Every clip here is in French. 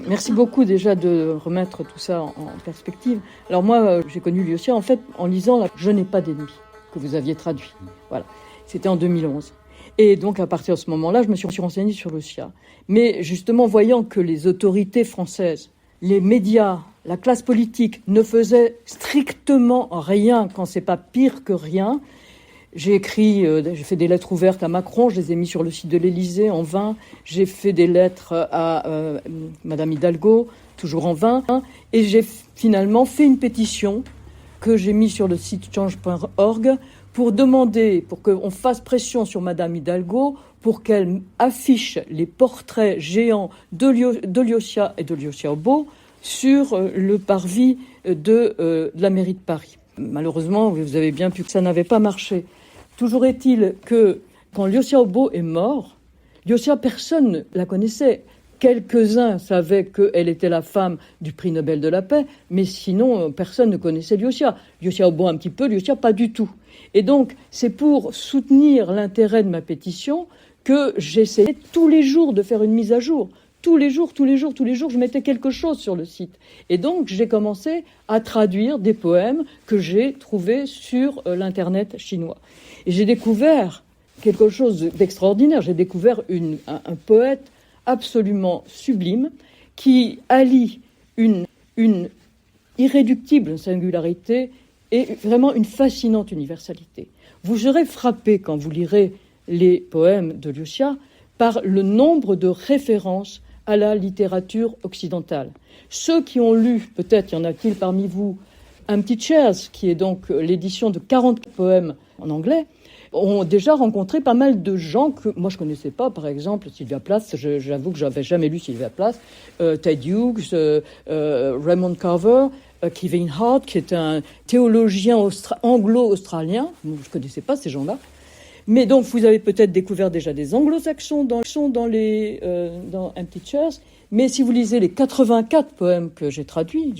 Merci beaucoup déjà de remettre tout ça en perspective. Alors moi, j'ai connu Lyosha en fait en lisant « Je n'ai pas d'ennemis » que vous aviez traduit. Voilà, c'était en 2011. Et donc à partir de ce moment-là, je me suis renseignée sur Lyosha. Mais justement, voyant que les autorités françaises, les médias, la classe politique ne faisaient strictement rien, quand c'est pas pire que rien, j'ai fait des lettres ouvertes à Macron, je les ai mis sur le site de l'Élysée en vain. J'ai fait des lettres à Madame Hidalgo, toujours en vain. Et j'ai finalement fait une pétition que j'ai mise sur le site change.org pour demander, pour qu'on fasse pression sur Madame Hidalgo pour qu'elle affiche les portraits géants de Lyosha et de Lyosha Obo sur le parvis de la mairie de Paris. Malheureusement, vous avez bien vu que ça n'avait pas marché. Toujours est-il que quand Lyosha Obo est mort, Lyosha, personne ne la connaissait. Quelques-uns savaient qu'elle était la femme du prix Nobel de la paix, mais sinon, personne ne connaissait Lyosha. Lyosha Obo un petit peu, Lyosha pas du tout. Et donc, c'est pour soutenir l'intérêt de ma pétition que j'essayais tous les jours de faire une mise à jour. Tous les jours, je mettais quelque chose sur le site. Et donc, j'ai commencé à traduire des poèmes que j'ai trouvés sur l'Internet chinois. Et j'ai découvert quelque chose d'extraordinaire. J'ai découvert un poète absolument sublime qui allie une irréductible singularité et vraiment une fascinante universalité. Vous serez frappé quand vous lirez les poèmes de Lyosha par le nombre de références à la littérature occidentale. Ceux qui ont lu, peut-être y en a-t-il parmi vous, Empty Chairs, qui est donc l'édition de 40 poèmes en anglais, ont déjà rencontré pas mal de gens que moi je connaissais pas, par exemple Sylvia Plath, j'avoue que j'avais jamais lu Sylvia Plath, Ted Hughes, Raymond Carver, Kevin Hart, qui est un théologien anglo-australien, je connaissais pas ces gens-là. Mais donc, vous avez peut-être découvert déjà des anglo-saxons dans Empty Chairs, mais si vous lisez les 84 poèmes que j'ai traduit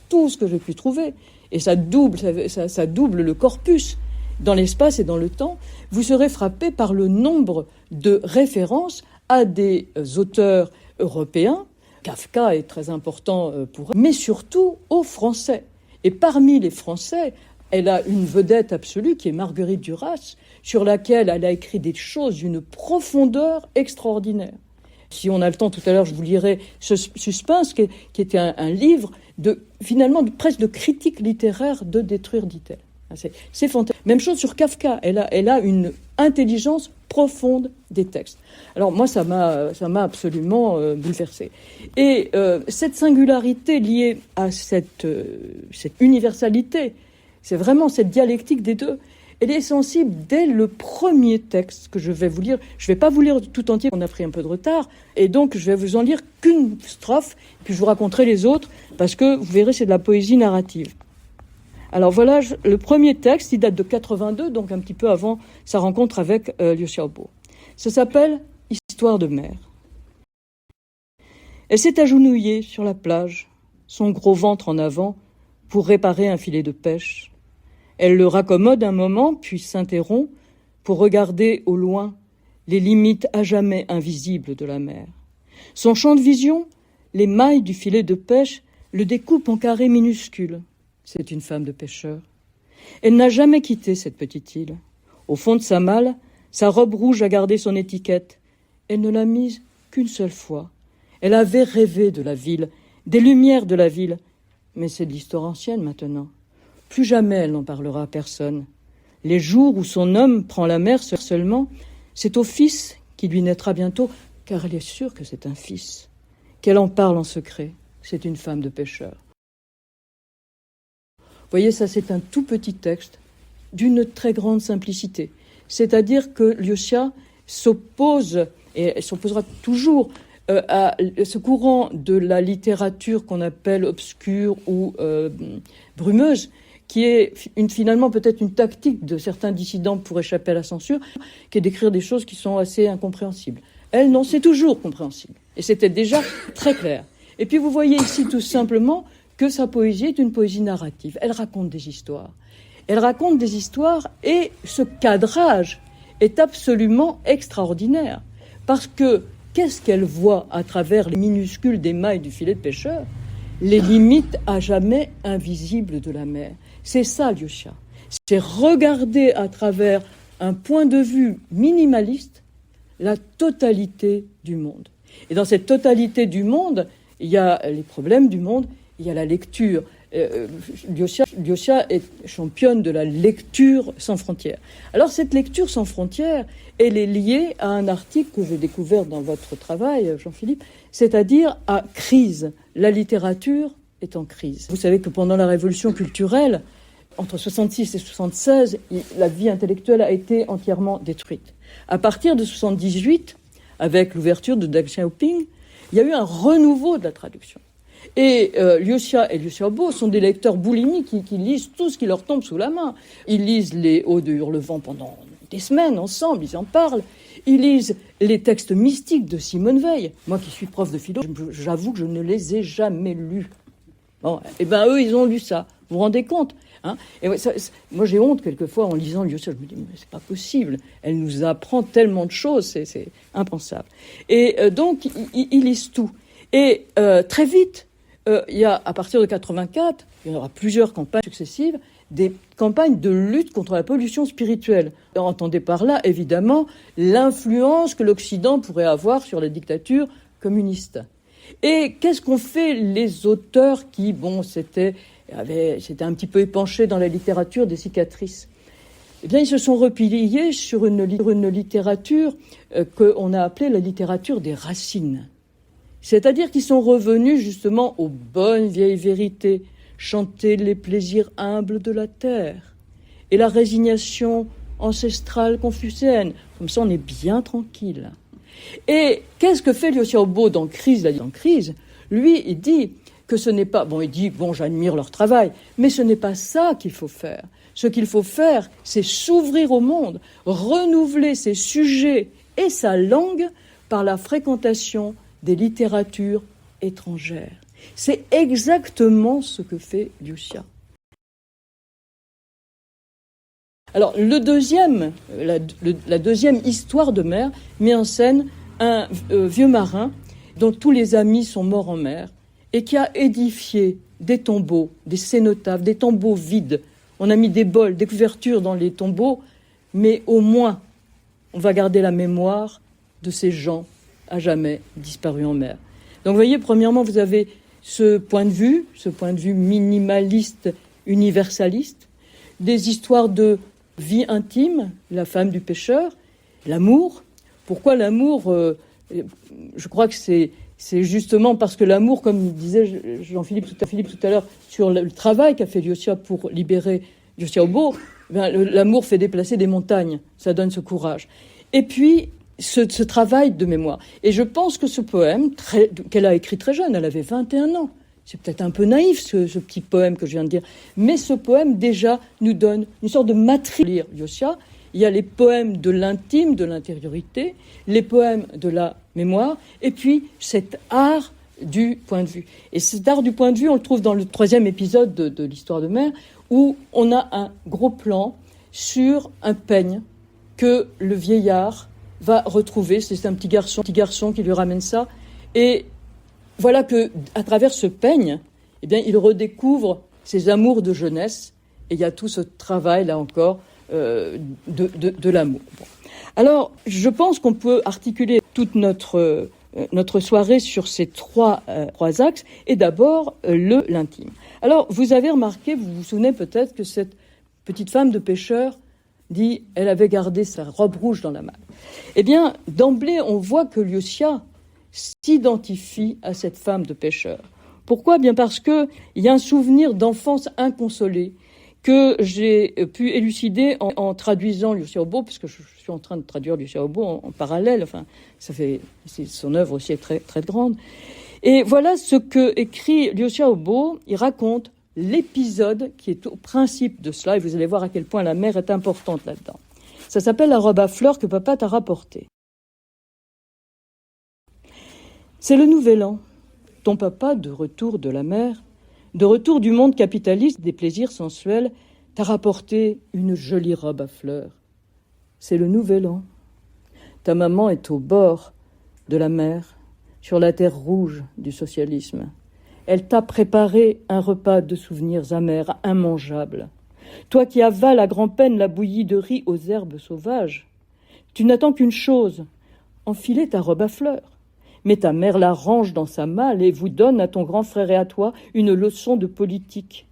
tout ce que j'ai pu trouver, et ça double le corpus dans l'espace et dans le temps, vous serez frappé par le nombre de références à des auteurs européens. Kafka est très important pour eux, mais surtout aux Français. Et parmi les Français, elle a une vedette absolue qui est Marguerite Duras, sur laquelle elle a écrit des choses d'une profondeur extraordinaire. Si on a le temps, tout à l'heure, je vous lirai ce Suspense, qui était un livre presque de critique littéraire de Détruire, dit-elle. C'est fantastique. Même chose sur Kafka. Elle a une intelligence profonde des textes. Alors moi, ça m'a absolument bouleversée. Et cette singularité liée à cette universalité, c'est vraiment cette dialectique des deux. Elle est sensible dès le premier texte que je vais vous lire. Je ne vais pas vous lire tout entier, on a pris un peu de retard, et donc je vais vous en lire qu'une strophe, puis je vous raconterai les autres, parce que vous verrez, c'est de la poésie narrative. Alors voilà, le premier texte, il date de 82, donc un petit peu avant sa rencontre avec Lyosha Obo. Ça s'appelle « Histoire de mer ». Elle s'est agenouillée sur la plage, son gros ventre en avant, pour réparer un filet de pêche. Elle le raccommode un moment, puis s'interrompt pour regarder au loin les limites à jamais invisibles de la mer. Son champ de vision, les mailles du filet de pêche, le découpe en carrés minuscules. C'est une femme de pêcheur. Elle n'a jamais quitté cette petite île. Au fond de sa malle, sa robe rouge a gardé son étiquette. Elle ne l'a mise qu'une seule fois. Elle avait rêvé de la ville, des lumières de la ville. Mais c'est de l'histoire ancienne maintenant. Plus jamais elle n'en parlera à personne. Les jours où son homme prend la mer seulement, c'est au fils qui lui naîtra bientôt, car elle est sûre que c'est un fils. Qu'elle en parle en secret. C'est une femme de pêcheur. Vous voyez, ça c'est un tout petit texte d'une très grande simplicité. C'est-à-dire que Lyosha s'oppose, et elle s'opposera toujours, à ce courant de la littérature qu'on appelle obscure ou brumeuse, qui est finalement peut-être une tactique de certains dissidents pour échapper à la censure, qui est d'écrire des choses qui sont assez incompréhensibles. Elle, non, c'est toujours compréhensible. Et c'était déjà très clair. Et puis vous voyez ici tout simplement que sa poésie est une poésie narrative. Elle raconte des histoires. Elle raconte des histoires et ce cadrage est absolument extraordinaire. Parce que qu'est-ce qu'elle voit à travers les minuscules des mailles du filet de pêcheur? Les limites à jamais invisibles de la mer. C'est ça, Lyucia. C'est regarder à travers un point de vue minimaliste la totalité du monde. Et dans cette totalité du monde, il y a les problèmes du monde, il y a la lecture. Lyucia est championne de la lecture sans frontières. Alors cette lecture sans frontières, elle est liée à un article que j'ai découvert dans votre travail, Jean-Philippe, c'est-à-dire à crise. La littérature est en crise. Vous savez que pendant la révolution culturelle, entre 66 et 76, la vie intellectuelle a été entièrement détruite. À partir de 78, avec l'ouverture de Deng Xiaoping, il y a eu un renouveau de la traduction. Et Lyucia et Liu Xiaobo sont des lecteurs boulimiques qui lisent tout ce qui leur tombe sous la main. Ils lisent les Odes de Hurlevent pendant des semaines ensemble, ils en parlent. Ils lisent les textes mystiques de Simone Veil. Moi qui suis prof de philo, j'avoue que je ne les ai jamais lus. Bon, et ben eux, ils ont lu ça. Vous vous rendez compte, hein? Et moi, j'ai honte quelquefois en lisant Lyucia. Je me dis, mais c'est pas possible. Elle nous apprend tellement de choses, c'est impensable. Et donc, ils lisent tout. Et très vite, il y a, à partir de 84, il y aura plusieurs campagnes successives, des campagnes de lutte contre la pollution spirituelle. Entendez par là, évidemment, l'influence que l'Occident pourrait avoir sur la dictature communiste. Et qu'est-ce qu'ont fait les auteurs qui, s'étaient un petit peu épanchés dans la littérature des cicatrices? Eh bien, ils se sont repliés sur une littérature qu'on a appelée la littérature des racines. C'est-à-dire qu'ils sont revenus justement aux bonnes vieilles vérités, chanter les plaisirs humbles de la terre et la résignation ancestrale confucéenne. Comme ça, on est bien tranquille. Et qu'est-ce que fait Liu Xiaobo dans Crise? Lui, il dit que ce n'est pas... j'admire leur travail, mais ce n'est pas ça qu'il faut faire. Ce qu'il faut faire, c'est s'ouvrir au monde, renouveler ses sujets et sa langue par la fréquentation des littératures étrangères. C'est exactement ce que fait Lyucia. Alors, la deuxième histoire de mer met en scène un vieux marin dont tous les amis sont morts en mer et qui a édifié des tombeaux, des cénotaphes, des tombeaux vides. On a mis des bols, des couvertures dans les tombeaux, mais au moins, on va garder la mémoire de ces gens à jamais disparus en mer. Donc, vous voyez, premièrement, vous avez ce point de vue minimaliste, universaliste, des histoires de vie intime, la femme du pêcheur, l'amour. Pourquoi l'amour? Je crois que c'est justement parce que l'amour, comme disait Jean-Philippe tout à l'heure, sur le travail qu'a fait Lyucia pour libérer Liu Xiaobo, l'amour fait déplacer des montagnes, ça donne ce courage. Et puis, ce travail de mémoire. Et je pense que ce poème, qu'elle a écrit très jeune, elle avait 21 ans, c'est peut-être un peu naïf ce petit poème que je viens de dire, mais ce poème déjà nous donne une sorte de matrice. Lire Lyucia, il y a les poèmes de l'intime, de l'intériorité, les poèmes de la mémoire, et puis cet art du point de vue. Et cet art du point de vue, on le trouve dans le 3e épisode de l'histoire de mer, où on a un gros plan sur un peigne que le vieillard va retrouver. C'est un petit garçon qui lui ramène ça. Et voilà que, à travers ce peigne, eh bien, il redécouvre ses amours de jeunesse. Et il y a tout ce travail, là encore, de l'amour. Bon. Alors, je pense qu'on peut articuler toute notre soirée sur ces trois axes. Et d'abord, l'intime. Alors, vous avez remarqué, vous vous souvenez peut-être que cette petite femme de pêcheur dit elle avait gardé sa robe rouge dans la malle. Eh bien, d'emblée, on voit que Lyucia s'identifie à cette femme de pêcheur. Pourquoi? Bien parce qu'il y a un souvenir d'enfance inconsolée que j'ai pu élucider en traduisant Liu Xiaobo, parce que je suis en train de traduire Liu Xiaobo en parallèle. Enfin, son œuvre aussi est très, très grande. Et voilà ce que écrit Liu Xiaobo. Il raconte l'épisode qui est au principe de cela, et vous allez voir à quel point la mer est importante là-dedans. Ça s'appelle la robe à fleurs que papa t'a rapportée. C'est le nouvel an. Ton papa, de retour de la mer, de retour du monde capitaliste des plaisirs sensuels, t'a rapporté une jolie robe à fleurs. C'est le nouvel an. Ta maman est au bord de la mer, sur la terre rouge du socialisme. Elle t'a préparé un repas de souvenirs amers, immangeables. Toi qui avales à grand-peine la bouillie de riz aux herbes sauvages, tu n'attends qu'une chose, enfiler ta robe à fleurs. Mais ta mère la range dans sa malle et vous donne à ton grand frère et à toi une leçon de politique.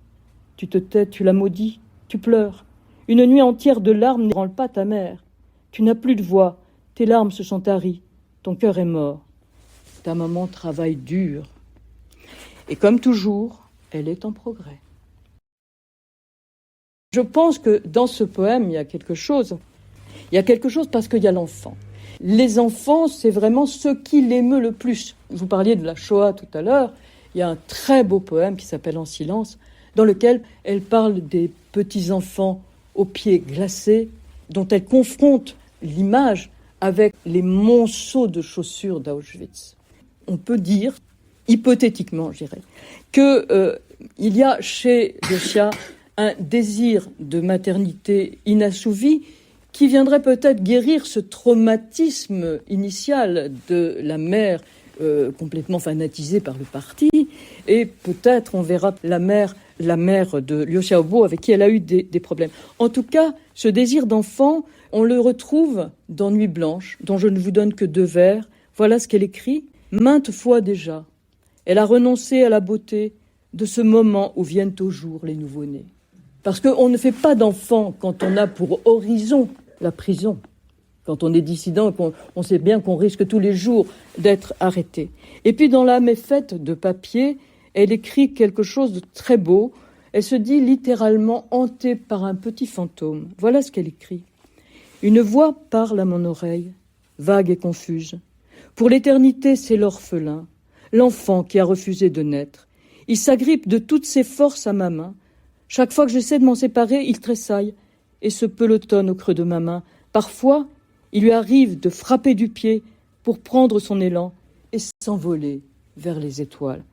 Tu te tais, tu la maudis, tu pleures. Une nuit entière de larmes n'ébranle pas ta mère. Tu n'as plus de voix, tes larmes se sont taries, ton cœur est mort. Ta maman travaille dur. Et comme toujours, elle est en progrès. Je pense que dans ce poème, il y a quelque chose. Il y a quelque chose parce qu'il y a l'enfant. Les enfants, c'est vraiment ce qui l'émeut le plus. Vous parliez de la Shoah tout à l'heure. Il y a un très beau poème qui s'appelle « En silence », dans lequel elle parle des petits-enfants aux pieds glacés, dont elle confronte l'image avec les monceaux de chaussures d'Auschwitz. On peut dire, hypothétiquement, je dirais, qu'il y a chez Lucia un désir de maternité inassouvi qui viendrait peut-être guérir ce traumatisme initial de la mère complètement fanatisée par le parti. Et peut-être on verra la mère de Liu Xiaobo avec qui elle a eu des problèmes. En tout cas, ce désir d'enfant, on le retrouve dans Nuit blanche, dont je ne vous donne que 2 vers. Voilà ce qu'elle écrit. Maintes fois déjà, elle a renoncé à la beauté de ce moment où viennent au jour les nouveau-nés. Parce qu'on ne fait pas d'enfant quand on a pour horizon la prison. Quand on est dissident, on sait bien qu'on risque tous les jours d'être arrêté. Et puis dans L'âme est faite de papier, elle écrit quelque chose de très beau. Elle se dit littéralement hantée par un petit fantôme. Voilà ce qu'elle écrit. Une voix parle à mon oreille, vague et confuse. Pour l'éternité, c'est l'orphelin, l'enfant qui a refusé de naître. Il s'agrippe de toutes ses forces à ma main. Chaque fois que j'essaie de m'en séparer, il tressaille et se pelotonne au creux de ma main. Parfois, il lui arrive de frapper du pied pour prendre son élan et s'envoler vers les étoiles.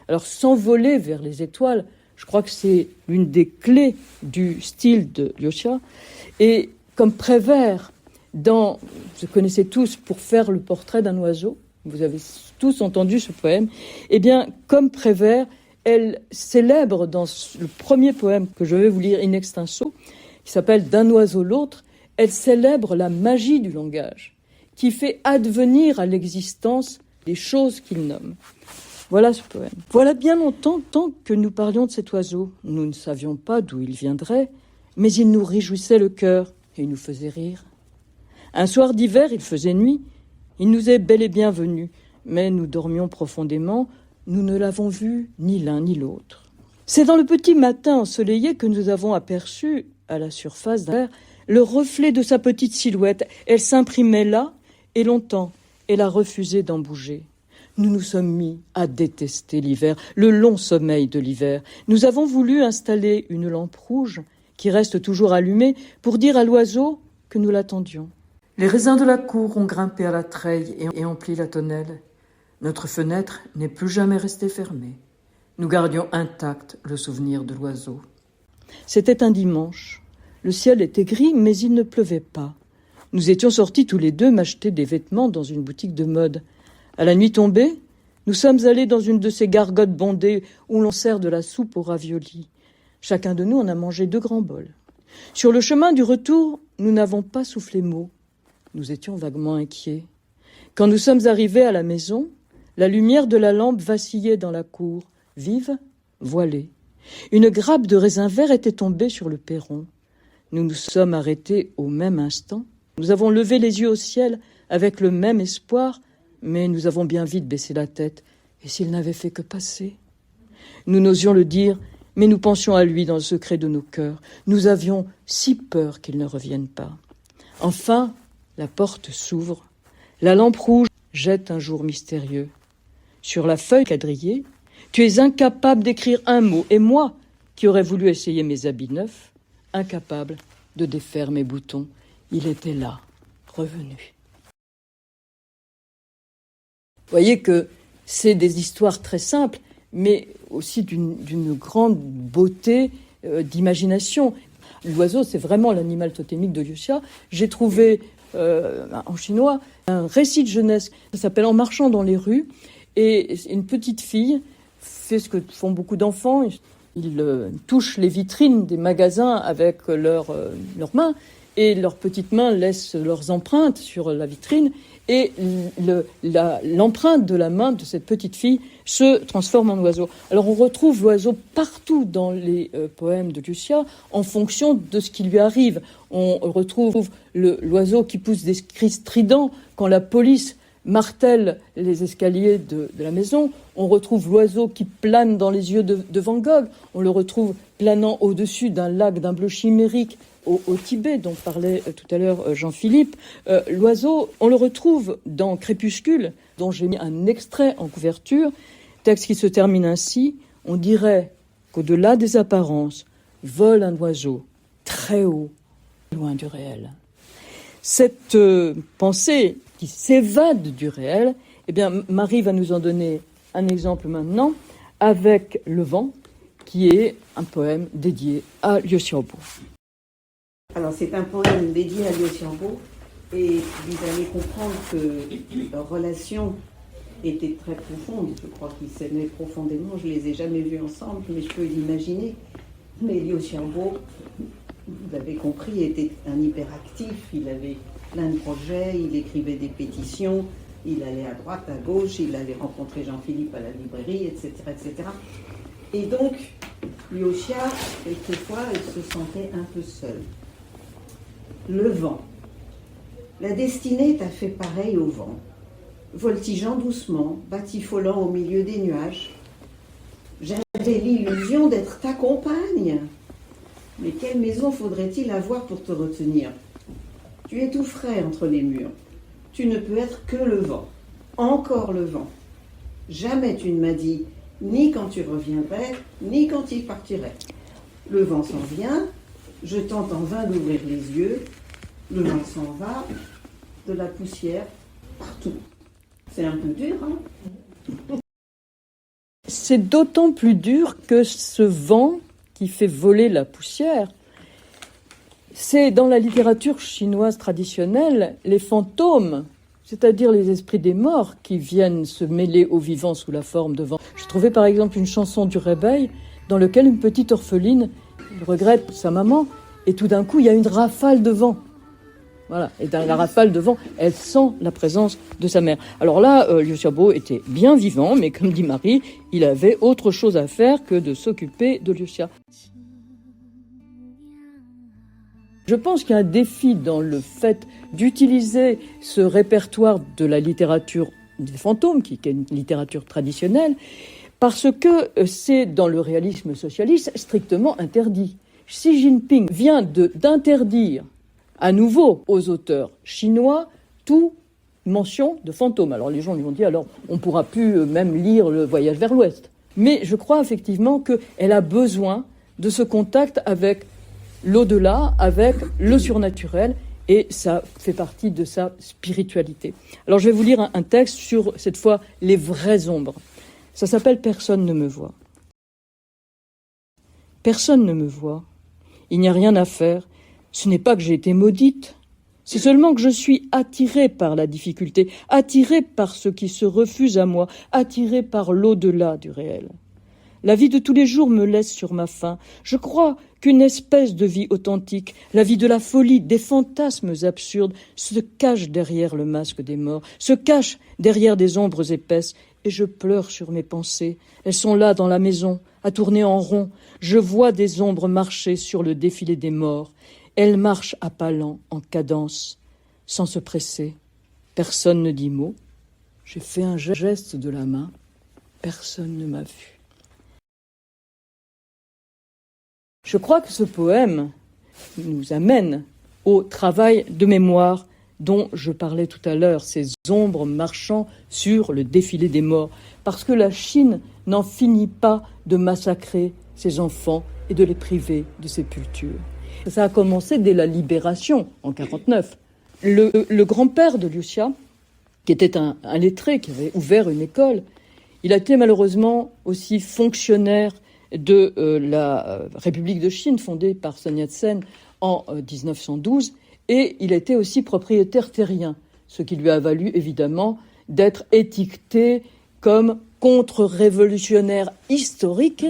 Alors, s'envoler vers les étoiles, je crois que c'est l'une des clés du style de Liu. Et comme Prévert, vous connaissez tous Pour faire le portrait d'un oiseau, vous avez tous entendu ce poème, eh bien, comme Prévert, elle célèbre dans le premier poème que je vais vous lire in extenso, qui s'appelle D'un oiseau l'autre, elle célèbre la magie du langage, qui fait advenir à l'existence les choses qu'il nomme. Voilà ce poème. Voilà bien longtemps que nous parlions de cet oiseau. Nous ne savions pas d'où il viendrait, mais il nous réjouissait le cœur et il nous faisait rire. Un soir d'hiver, il faisait nuit, il nous est bel et bien venu, mais nous dormions profondément, nous ne l'avons vu ni l'un ni l'autre. C'est dans le petit matin ensoleillé que nous avons aperçu, à la surface de l'air, le reflet de sa petite silhouette. Elle s'imprimait là, et longtemps, elle a refusé d'en bouger. Nous nous sommes mis à détester l'hiver, le long sommeil de l'hiver. Nous avons voulu installer une lampe rouge, qui reste toujours allumée, pour dire à l'oiseau que nous l'attendions. Les raisins de la cour ont grimpé à la treille et empli la tonnelle. Notre fenêtre n'est plus jamais restée fermée. Nous gardions intact le souvenir de l'oiseau. C'était un dimanche. Le ciel était gris, mais il ne pleuvait pas. Nous étions sortis tous les 2 m'acheter des vêtements dans une boutique de mode. À la nuit tombée, nous sommes allés dans une de ces gargotes bondées où l'on sert de la soupe aux raviolis. Chacun de nous en a mangé 2 grands bols. Sur le chemin du retour, nous n'avons pas soufflé mot. Nous étions vaguement inquiets. Quand nous sommes arrivés à la maison, la lumière de la lampe vacillait dans la cour, vive, voilée. Une grappe de raisins verts était tombée sur le perron. Nous nous sommes arrêtés au même instant. Nous avons levé les yeux au ciel avec le même espoir, mais nous avons bien vite baissé la tête. Et s'il n'avait fait que passer ? Nous n'osions le dire, mais nous pensions à lui dans le secret de nos cœurs. Nous avions si peur qu'il ne revienne pas. Enfin, la porte s'ouvre. La lampe rouge jette un jour mystérieux. Sur la feuille quadrillée, tu es incapable d'écrire un mot. Et moi, qui aurais voulu essayer mes habits neufs, incapable de défaire mes boutons. Il était là, revenu. Vous voyez que c'est des histoires très simples, mais aussi d'une grande beauté d'imagination. L'oiseau, c'est vraiment l'animal totémique de Liu Xia. J'ai trouvé en chinois un récit de jeunesse. Ça s'appelle En marchant dans les rues. Et une petite fille fait ce que font beaucoup d'enfants. Ils touchent les vitrines des magasins avec leurs mains. Et leurs petites mains laissent leurs empreintes sur la vitrine. Et l'empreinte de la main de cette petite fille se transforme en oiseau. Alors on retrouve l'oiseau partout dans les poèmes de Liu Xia en fonction de ce qui lui arrive. On retrouve l'oiseau qui pousse des cris stridents quand la police martèle les escaliers de la maison. On retrouve l'oiseau qui plane dans les yeux de Van Gogh. On le retrouve planant au-dessus d'un lac d'un bleu chimérique au Tibet, dont parlait tout à l'heure Jean-Philippe. L'oiseau, on le retrouve dans Crépuscule, dont j'ai mis un extrait en couverture, texte qui se termine ainsi. On dirait qu'au-delà des apparences vole un oiseau très haut, loin du réel. Cette pensée qui s'évade du réel, eh bien, Marie va nous en donner un exemple maintenant avec Le vent, qui est un poème dédié à Liu Xiaobo. Alors, c'est un poème dédié à Liu Xiaobo, et vous allez comprendre que leur relation était très profonde. Je crois qu'ils s'aimaient profondément. Je ne les ai jamais vus ensemble, mais je peux l'imaginer. Mais Liu Xiaobo, vous avez compris, était un hyperactif. Il avait plein de projets, il écrivait des pétitions, il allait à droite, à gauche, il allait rencontrer Jean-Philippe à la librairie, etc., etc. Et donc, Liu Xia, quelquefois, il se sentait un peu seul. Le vent. La destinée t'a fait pareil au vent, voltigeant doucement, batifolant au milieu des nuages. J'avais l'illusion d'être ta compagne. Mais quelle maison faudrait-il avoir pour te retenir? Tu es tout frais entre les murs. Tu ne peux être que le vent. Encore le vent. Jamais tu ne m'as dit ni quand tu reviendrais, ni quand il partirait. Le vent s'en vient. Je tente en vain d'ouvrir les yeux. Le vent s'en va. De la poussière partout. C'est un peu dur, hein? C'est d'autant plus dur que ce vent qui fait voler la poussière, c'est dans la littérature chinoise traditionnelle les fantômes, c'est-à-dire les esprits des morts qui viennent se mêler aux vivants sous la forme de vent. J'ai trouvé par exemple une chanson du réveil dans laquelle une petite orpheline regrette sa maman et tout d'un coup il y a une rafale de vent. Voilà. Et dans la rafale de vent, elle sent la présence de sa mère. Alors là, Liu Xiaobo était bien vivant, mais comme dit Marie, il avait autre chose à faire que de s'occuper de Liu Xia. Je pense qu'il y a un défi dans le fait d'utiliser ce répertoire de la littérature des fantômes, qui est une littérature traditionnelle, parce que c'est dans le réalisme socialiste strictement interdit. Xi Jinping vient d'interdire à nouveau aux auteurs chinois toute mention de fantômes. Alors les gens lui ont dit, alors on ne pourra plus même lire Le Voyage vers l'Ouest. Mais je crois effectivement qu'elle a besoin de ce contact avec l'au-delà, avec le surnaturel, et ça fait partie de sa spiritualité. Alors je vais vous lire un texte sur, cette fois, les vraies ombres. Ça s'appelle « Personne ne me voit ». Personne ne me voit. Il n'y a rien à faire. Ce n'est pas que j'ai été maudite, c'est seulement que je suis attirée par la difficulté, attirée par ce qui se refuse à moi, attirée par l'au-delà du réel. La vie de tous les jours me laisse sur ma faim. Je crois qu'une espèce de vie authentique, la vie de la folie, des fantasmes absurdes, se cache derrière le masque des morts, se cache derrière des ombres épaisses, et je pleure sur mes pensées. Elles sont là dans la maison, à tourner en rond. Je vois des ombres marcher sur le défilé des morts. Elle marche à pas lents, en cadence, sans se presser. Personne ne dit mot. J'ai fait un geste de la main. Personne ne m'a vu. Je crois que ce poème nous amène au travail de mémoire dont je parlais tout à l'heure, ces ombres marchant sur le défilé des morts, parce que la Chine n'en finit pas de massacrer ses enfants et de les priver de sépulture. Ça a commencé dès la Libération, en 1949. Le grand-père de Liu Xia, qui était un lettré, qui avait ouvert une école, il a été malheureusement aussi fonctionnaire de la République de Chine, fondée par Sun Yat-sen en 1912, et il était aussi propriétaire terrien, ce qui lui a valu évidemment d'être étiqueté comme contre-révolutionnaire historique.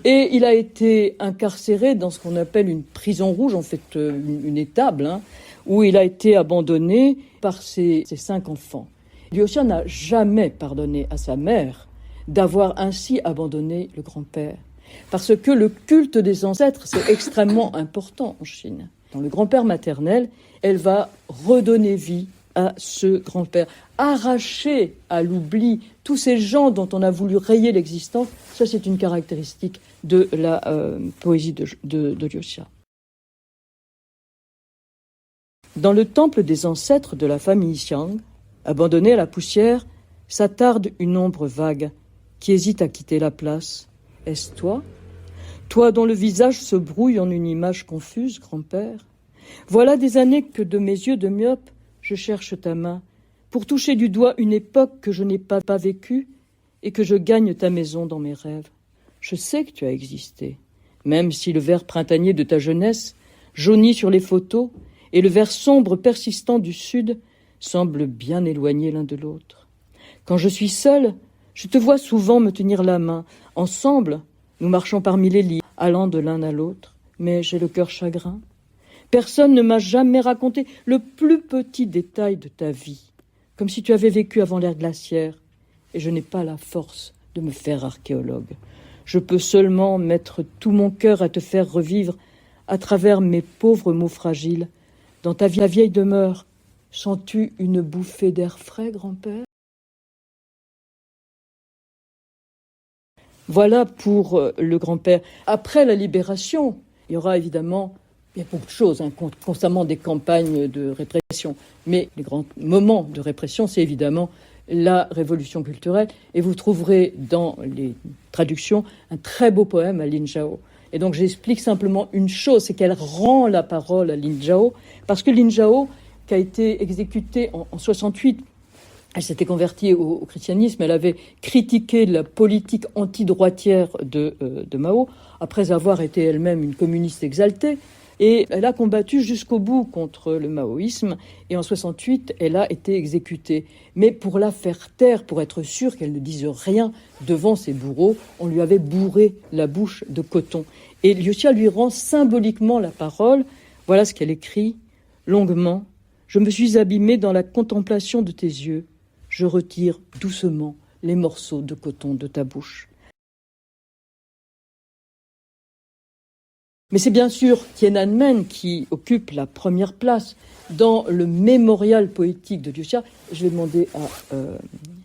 Et il a été incarcéré dans ce qu'on appelle une prison rouge, en fait une étable, où il a été abandonné par ses 5 enfants. Liu Xia n'a jamais pardonné à sa mère d'avoir ainsi abandonné le grand-père. Parce que le culte des ancêtres, c'est extrêmement important en Chine. Dans le grand-père maternel, elle va redonner vie à ce grand-père, arracher à l'oubli tous ces gens dont on a voulu rayer l'existence. Ça, c'est une caractéristique de la poésie de Liu Xia. Dans le temple des ancêtres de la famille Xiang, abandonné à la poussière, s'attarde une ombre vague qui hésite à quitter la place. Est-ce toi ? Toi dont le visage se brouille en une image confuse, grand-père ? Voilà des années que de mes yeux de myope, je cherche ta main pour toucher du doigt une époque que je n'ai pas vécue et que je gagne ta maison dans mes rêves. Je sais que tu as existé, même si le vert printanier de ta jeunesse jaunit sur les photos et le vert sombre persistant du sud semble bien éloignés l'un de l'autre. Quand je suis seule, je te vois souvent me tenir la main. Ensemble, nous marchons parmi les lits, allant de l'un à l'autre, mais j'ai le cœur chagrin. Personne ne m'a jamais raconté le plus petit détail de ta vie, comme si tu avais vécu avant l'ère glaciaire, et je n'ai pas la force de me faire archéologue. Je peux seulement mettre tout mon cœur à te faire revivre à travers mes pauvres mots fragiles. Dans ta vieille demeure, sens-tu une bouffée d'air frais, grand-père ? Voilà pour le grand-père. Après la libération, il y aura évidemment... Il y a beaucoup de choses, constamment des campagnes de répression. Mais les grands moments de répression, c'est évidemment la révolution culturelle. Et vous trouverez dans les traductions un très beau poème à Lin Zhao. Et donc j'explique simplement une chose, c'est qu'elle rend la parole à Lin Zhao, parce que Lin Zhao, qui a été exécutée en 68, elle s'était convertie au christianisme, elle avait critiqué la politique antidroitière de Mao, après avoir été elle-même une communiste exaltée. Et elle a combattu jusqu'au bout contre le maoïsme. Et en 68, elle a été exécutée. Mais pour la faire taire, pour être sûre qu'elle ne dise rien devant ses bourreaux, on lui avait bourré la bouche de coton. Et Liu Xia lui rend symboliquement la parole. Voilà ce qu'elle écrit. Longuement, je me suis abîmée dans la contemplation de tes yeux. Je retire doucement les morceaux de coton de ta bouche. Mais c'est bien sûr Tiananmen qui occupe la première place dans le mémorial poétique de Liu Xia. Je vais demander à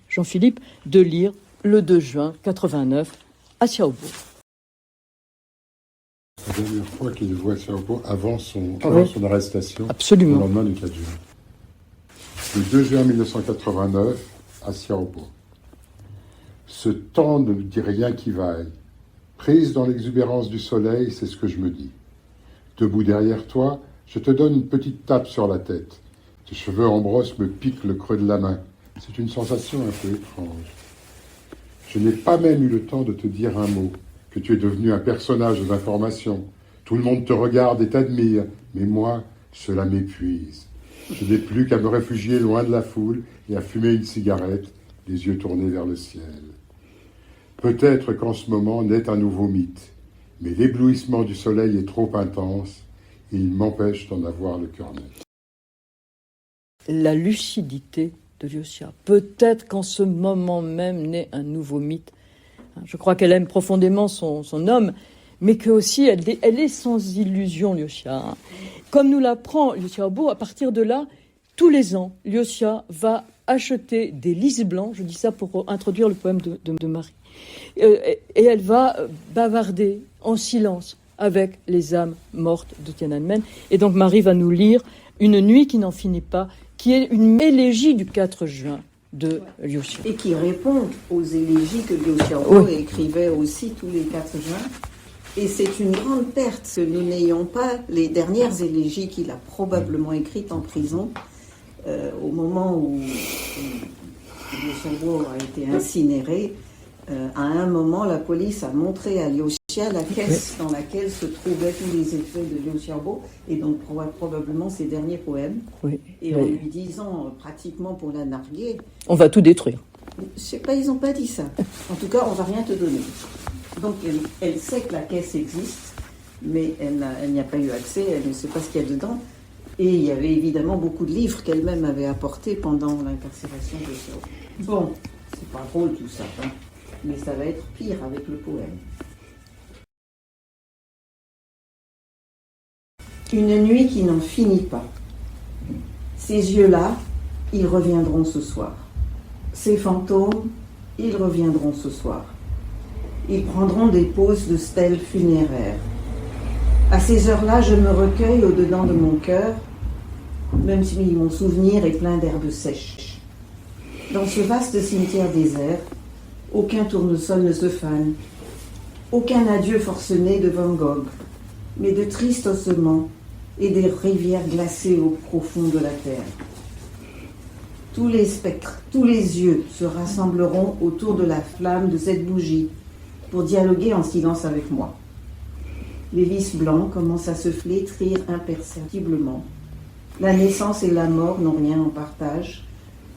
Jean-Philippe de lire le 2 juin 89 à Xiaobo. La dernière fois qu'il voit Xiaobo avant son arrestation, absolument, le lendemain du 4 juin. Le 2 juin 1989 à Xiaobo. Ce temps ne me dit rien qui vaille. Prise dans l'exubérance du soleil, c'est ce que je me dis. Debout derrière toi, je te donne une petite tape sur la tête. Tes cheveux en brosse me piquent le creux de la main. C'est une sensation un peu étrange. Je n'ai pas même eu le temps de te dire un mot, que tu es devenu un personnage d'information. Tout le monde te regarde et t'admire, mais moi, cela m'épuise. Je n'ai plus qu'à me réfugier loin de la foule et à fumer une cigarette, les yeux tournés vers le ciel. Peut-être qu'en ce moment naît un nouveau mythe, mais l'éblouissement du soleil est trop intense et il m'empêche d'en avoir le cœur net. La lucidité de Liu Xia. Peut-être qu'en ce moment même naît un nouveau mythe. Je crois qu'elle aime profondément son homme, mais que aussi elle est sans illusion, Liu Xia. Comme nous l'apprend Liu Xiaobo, à partir de là, tous les ans, Liu Xia va acheter des lys blancs, je dis ça pour introduire le poème de Marie, et elle va bavarder en silence avec les âmes mortes de Tiananmen. Et donc Marie va nous lire Une nuit qui n'en finit pas, qui est une élégie du 4 juin de Liu Xia. Et qui répond aux élégies que Liu Xiaobo écrivait aussi tous les 4 juin. Et c'est une grande perte que nous n'ayons pas les dernières élégies qu'il a probablement écrites en prison, au moment où Liu Xiaobo a été incinéré. À un moment, la police a montré à Liu la caisse dans laquelle se trouvaient tous les effets de Liu Xiaobo et donc probablement ses derniers poèmes. Oui. Et en lui disant, pratiquement pour la narguer, on va tout détruire. Je sais pas, ils n'ont pas dit ça. En tout cas, on va rien te donner. Donc, elle sait que la caisse existe, mais elle n'y a pas eu accès, elle ne sait pas ce qu'il y a dedans. Et il y avait évidemment beaucoup de livres qu'elle-même avait apportés pendant l'incarcération de Xiao. Bon, c'est pas drôle tout ça, hein, mais ça va être pire avec le poème. Une nuit qui n'en finit pas. Ces yeux-là, ils reviendront ce soir. Ces fantômes, ils reviendront ce soir. Ils prendront des poses de stèles funéraires. À ces heures-là, je me recueille au-dedans de mon cœur, même si mon souvenir est plein d'herbes sèches. Dans ce vaste cimetière désert, aucun tournesol ne se fane, aucun adieu forcené de Van Gogh, mais de tristes ossements et des rivières glacées au profond de la terre. Tous les spectres, tous les yeux se rassembleront autour de la flamme de cette bougie pour dialoguer en silence avec moi. Les lys blancs commencent à se flétrir imperceptiblement. La naissance et la mort n'ont rien en partage,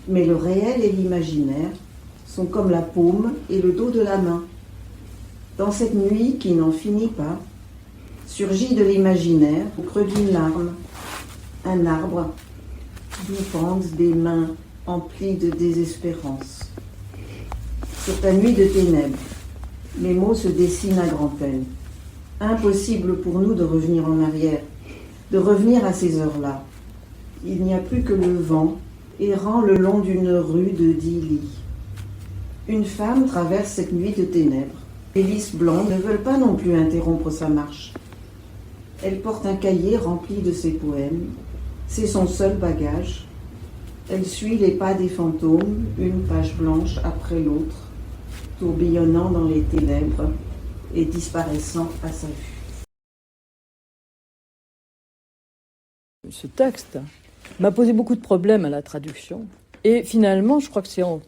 mais le réel et l'imaginaire sont comme la paume et le dos de la main. Dans cette nuit qui n'en finit pas, surgit de l'imaginaire, au creux d'une larme, un arbre d'où pendent des mains emplies de désespérance. Sur ta nuit de ténèbres, les mots se dessinent à grand-peine. Impossible pour nous de revenir en arrière, de revenir à ces heures-là. Il n'y a plus que le vent errant le long d'une rue de 10 lits. Une femme traverse cette nuit de ténèbres. Les lys blancs ne veulent pas non plus interrompre sa marche. Elle porte un cahier rempli de ses poèmes. C'est son seul bagage. Elle suit les pas des fantômes, une page blanche après l'autre, tourbillonnant dans les ténèbres et disparaissant à sa vue. Ce texte m'a posé beaucoup de problèmes à la traduction. Et finalement, je crois que c'est en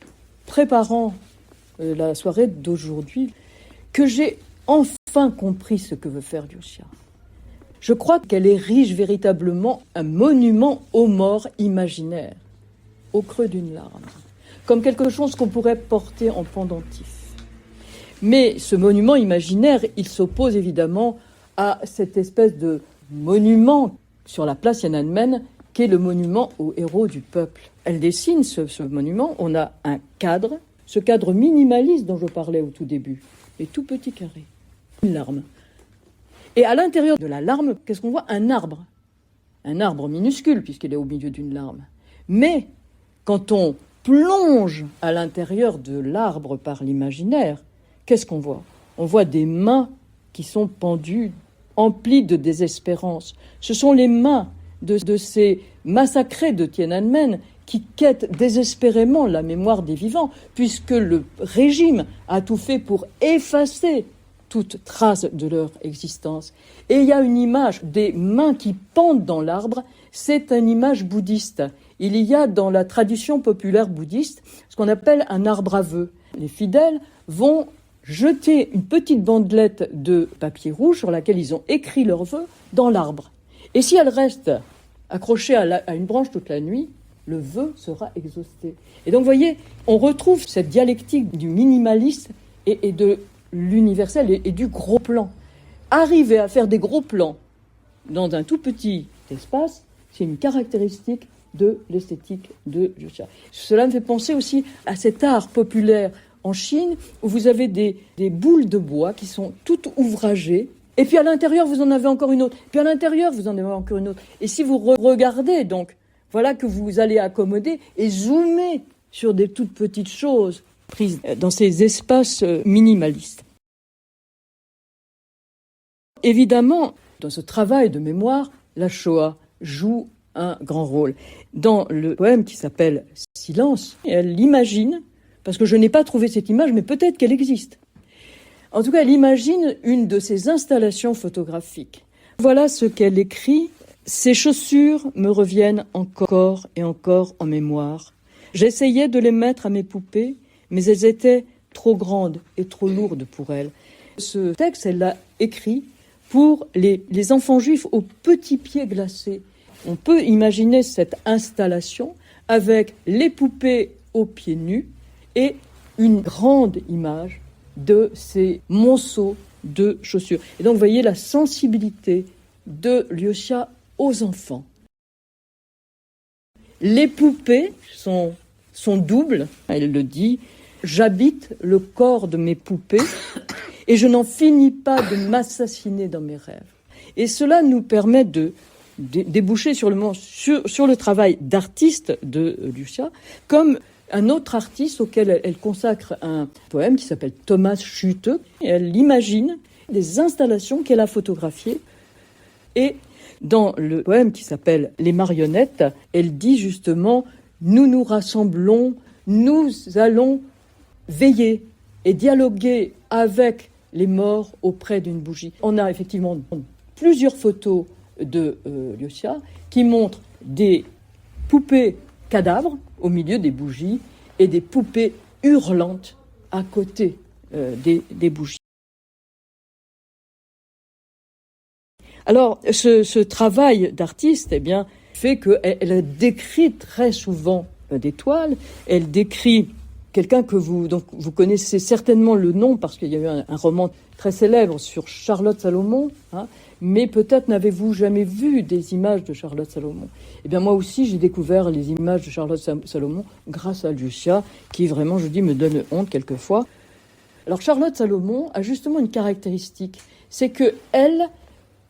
préparant la soirée d'aujourd'hui que j'ai enfin compris ce que veut faire Liu Xia. Je crois qu'elle érige véritablement un monument aux morts imaginaires, au creux d'une larme, comme quelque chose qu'on pourrait porter en pendentif. Mais ce monument imaginaire, il s'oppose évidemment à cette espèce de monument sur la place Tiananmen, qui est le monument aux héros du peuple. Elle dessine ce monument, on a un cadre, ce cadre minimaliste dont je parlais au tout début, les tout petits carrés, une larme. Et à l'intérieur de la larme, qu'est-ce qu'on voit ? Un arbre minuscule, puisqu'il est au milieu d'une larme. Mais quand on plonge à l'intérieur de l'arbre par l'imaginaire, qu'est-ce qu'on voit ? On voit des mains qui sont pendues, emplies de désespérance. Ce sont les mains de ces massacrés de Tiananmen qui quêtent désespérément la mémoire des vivants, puisque le régime a tout fait pour effacer toute trace de leur existence. Et il y a une image des mains qui pendent dans l'arbre, c'est une image bouddhiste. Il y a dans la tradition populaire bouddhiste ce qu'on appelle un arbre à vœux. Les fidèles vont jeter une petite bandelette de papier rouge sur laquelle ils ont écrit leurs vœux dans l'arbre. Et si elle reste accrochée à une branche toute la nuit, le vœu sera exaucé. Et donc, vous voyez, on retrouve cette dialectique du minimaliste et de l'universel et du gros plan. Arriver à faire des gros plans dans un tout petit espace, c'est une caractéristique de l'esthétique de Liu Xia. Cela me fait penser aussi à cet art populaire en Chine où vous avez des boules de bois qui sont toutes ouvragées. Et puis à l'intérieur, vous en avez encore une autre. Puis à l'intérieur, vous en avez encore une autre. Et si vous regardez, donc, voilà que vous allez accommoder et zoomer sur des toutes petites choses prises dans ces espaces minimalistes. Évidemment, dans ce travail de mémoire, la Shoah joue un grand rôle. Dans le poème qui s'appelle « Silence », elle l'imagine, parce que je n'ai pas trouvé cette image, mais peut-être qu'elle existe. En tout cas, elle imagine une de ses installations photographiques. Voilà ce qu'elle écrit. « Ces chaussures me reviennent encore et encore en mémoire. J'essayais de les mettre à mes poupées, mais elles étaient trop grande et trop lourde pour elle. Ce texte, elle l'a écrit pour les enfants juifs aux petits pieds glacés. On peut imaginer cette installation avec les poupées aux pieds nus et une grande image de ces monceaux de chaussures. Et donc, vous voyez la sensibilité de Lyosha aux enfants. Les poupées sont doubles, elle le dit. J'habite le corps de mes poupées et je n'en finis pas de m'assassiner dans mes rêves. Et cela nous permet de déboucher sur le travail d'artiste de Lyosha, comme un autre artiste auquel elle consacre un poème qui s'appelle Thomas Schutte. Et elle imagine des installations qu'elle a photographiées. Et dans le poème qui s'appelle Les marionnettes, elle dit justement « Nous nous rassemblons, nous allons veiller et dialoguer avec les morts auprès d'une bougie ». On a effectivement plusieurs photos de Lyosha qui montrent des poupées cadavres au milieu des bougies et des poupées hurlantes à côté des bougies. Alors, ce travail d'artiste, eh bien, fait qu'elle décrit très souvent des toiles. Elle décrit quelqu'un que vous connaissez certainement le nom parce qu'il y a eu un roman très célèbre sur Charlotte Salomon, mais peut-être n'avez-vous jamais vu des images de Charlotte Salomon. Eh bien, moi aussi, j'ai découvert les images de Charlotte Salomon grâce à Lyosha, qui vraiment, je dis, me donne honte quelquefois. Alors, Charlotte Salomon a justement une caractéristique, c'est qu'elle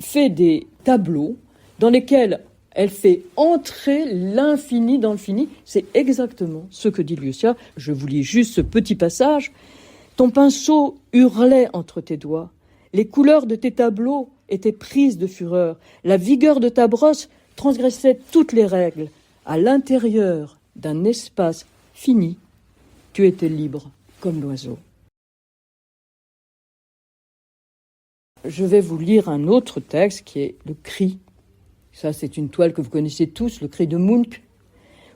fait des tableaux dans lesquels elle fait entrer l'infini dans le fini. C'est exactement ce que dit Lyosha. Je vous lis juste ce petit passage. « Ton pinceau hurlait entre tes doigts. Les couleurs de tes tableaux étaient prises de fureur. La vigueur de ta brosse transgressait toutes les règles. À l'intérieur d'un espace fini, tu étais libre comme l'oiseau. » Je vais vous lire un autre texte qui est Le Cri. Ça, c'est une toile que vous connaissez tous, Le Cri de Munch.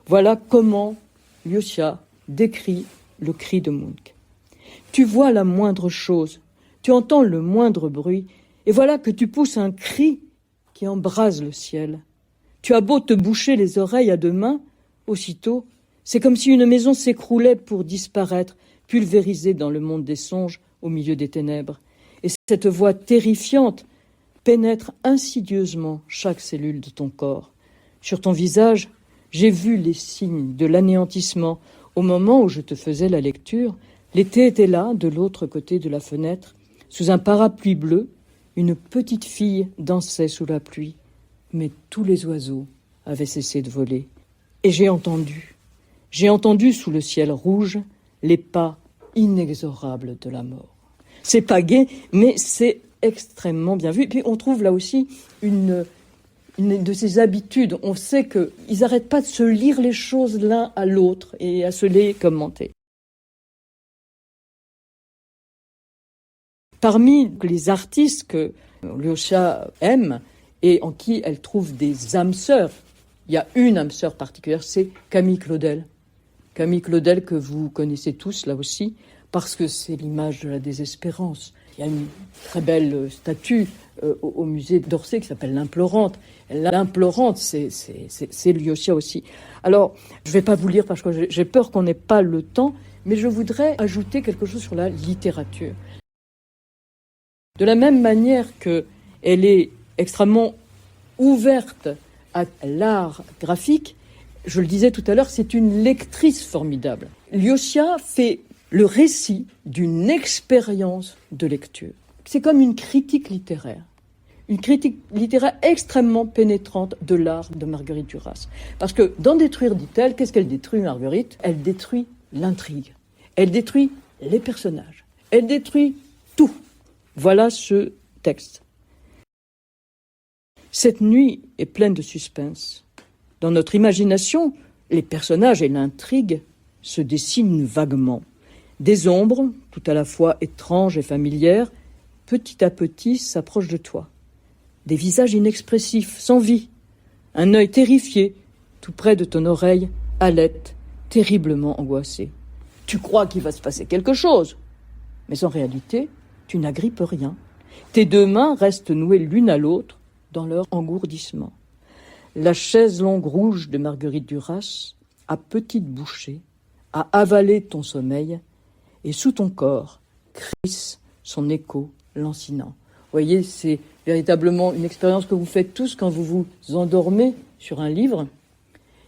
Voilà comment Lyosha décrit le cri de Munch. Tu vois la moindre chose, tu entends le moindre bruit, et voilà que tu pousses un cri qui embrase le ciel. Tu as beau te boucher les oreilles à deux mains, aussitôt, c'est comme si une maison s'écroulait pour disparaître, pulvérisée dans le monde des songes, au milieu des ténèbres. Et cette voix terrifiante pénètre insidieusement chaque cellule de ton corps. Sur ton visage, j'ai vu les signes de l'anéantissement. Au moment où je te faisais la lecture, l'été était là, de l'autre côté de la fenêtre. Sous un parapluie bleu, une petite fille dansait sous la pluie. Mais tous les oiseaux avaient cessé de voler. Et j'ai entendu sous le ciel rouge les pas inexorables de la mort. C'est pas gai, mais c'est extrêmement bien vu. Et puis on trouve là aussi une de ces habitudes. On sait qu'ils n'arrêtent pas de se lire les choses l'un à l'autre et à se les commenter. Parmi les artistes que Lyosha aime et en qui elle trouve des âmes sœurs, il y a une âme sœur particulière, c'est Camille Claudel. Camille Claudel que vous connaissez tous là aussi, parce que c'est l'image de la désespérance. Il y a une très belle statue au musée d'Orsay qui s'appelle l'Implorante. L'Implorante, c'est Lyosha aussi. Alors, je ne vais pas vous lire parce que j'ai peur qu'on n'ait pas le temps, mais je voudrais ajouter quelque chose sur la littérature. De la même manière qu'elle est extrêmement ouverte à l'art graphique, je le disais tout à l'heure, c'est une lectrice formidable. Lyosha fait le récit d'une expérience de lecture. C'est comme une critique littéraire extrêmement pénétrante de l'art de Marguerite Duras. Parce que dans Détruire, dit-elle, qu'est-ce qu'elle détruit, Marguerite ? Elle détruit l'intrigue, elle détruit les personnages, elle détruit tout. Voilà ce texte. Cette nuit est pleine de suspense. Dans notre imagination, les personnages et l'intrigue se dessinent vaguement. Des ombres, tout à la fois étranges et familières, petit à petit s'approchent de toi. Des visages inexpressifs, sans vie. Un œil terrifié, tout près de ton oreille, halète, terriblement angoissé. Tu crois qu'il va se passer quelque chose, mais en réalité, tu n'agrippes rien. Tes deux mains restent nouées l'une à l'autre dans leur engourdissement. La chaise longue rouge de Marguerite Duras, à petites bouchées, a avalé ton sommeil, et sous ton corps crisse son écho lancinant. Vous voyez, c'est véritablement une expérience que vous faites tous quand vous vous endormez sur un livre.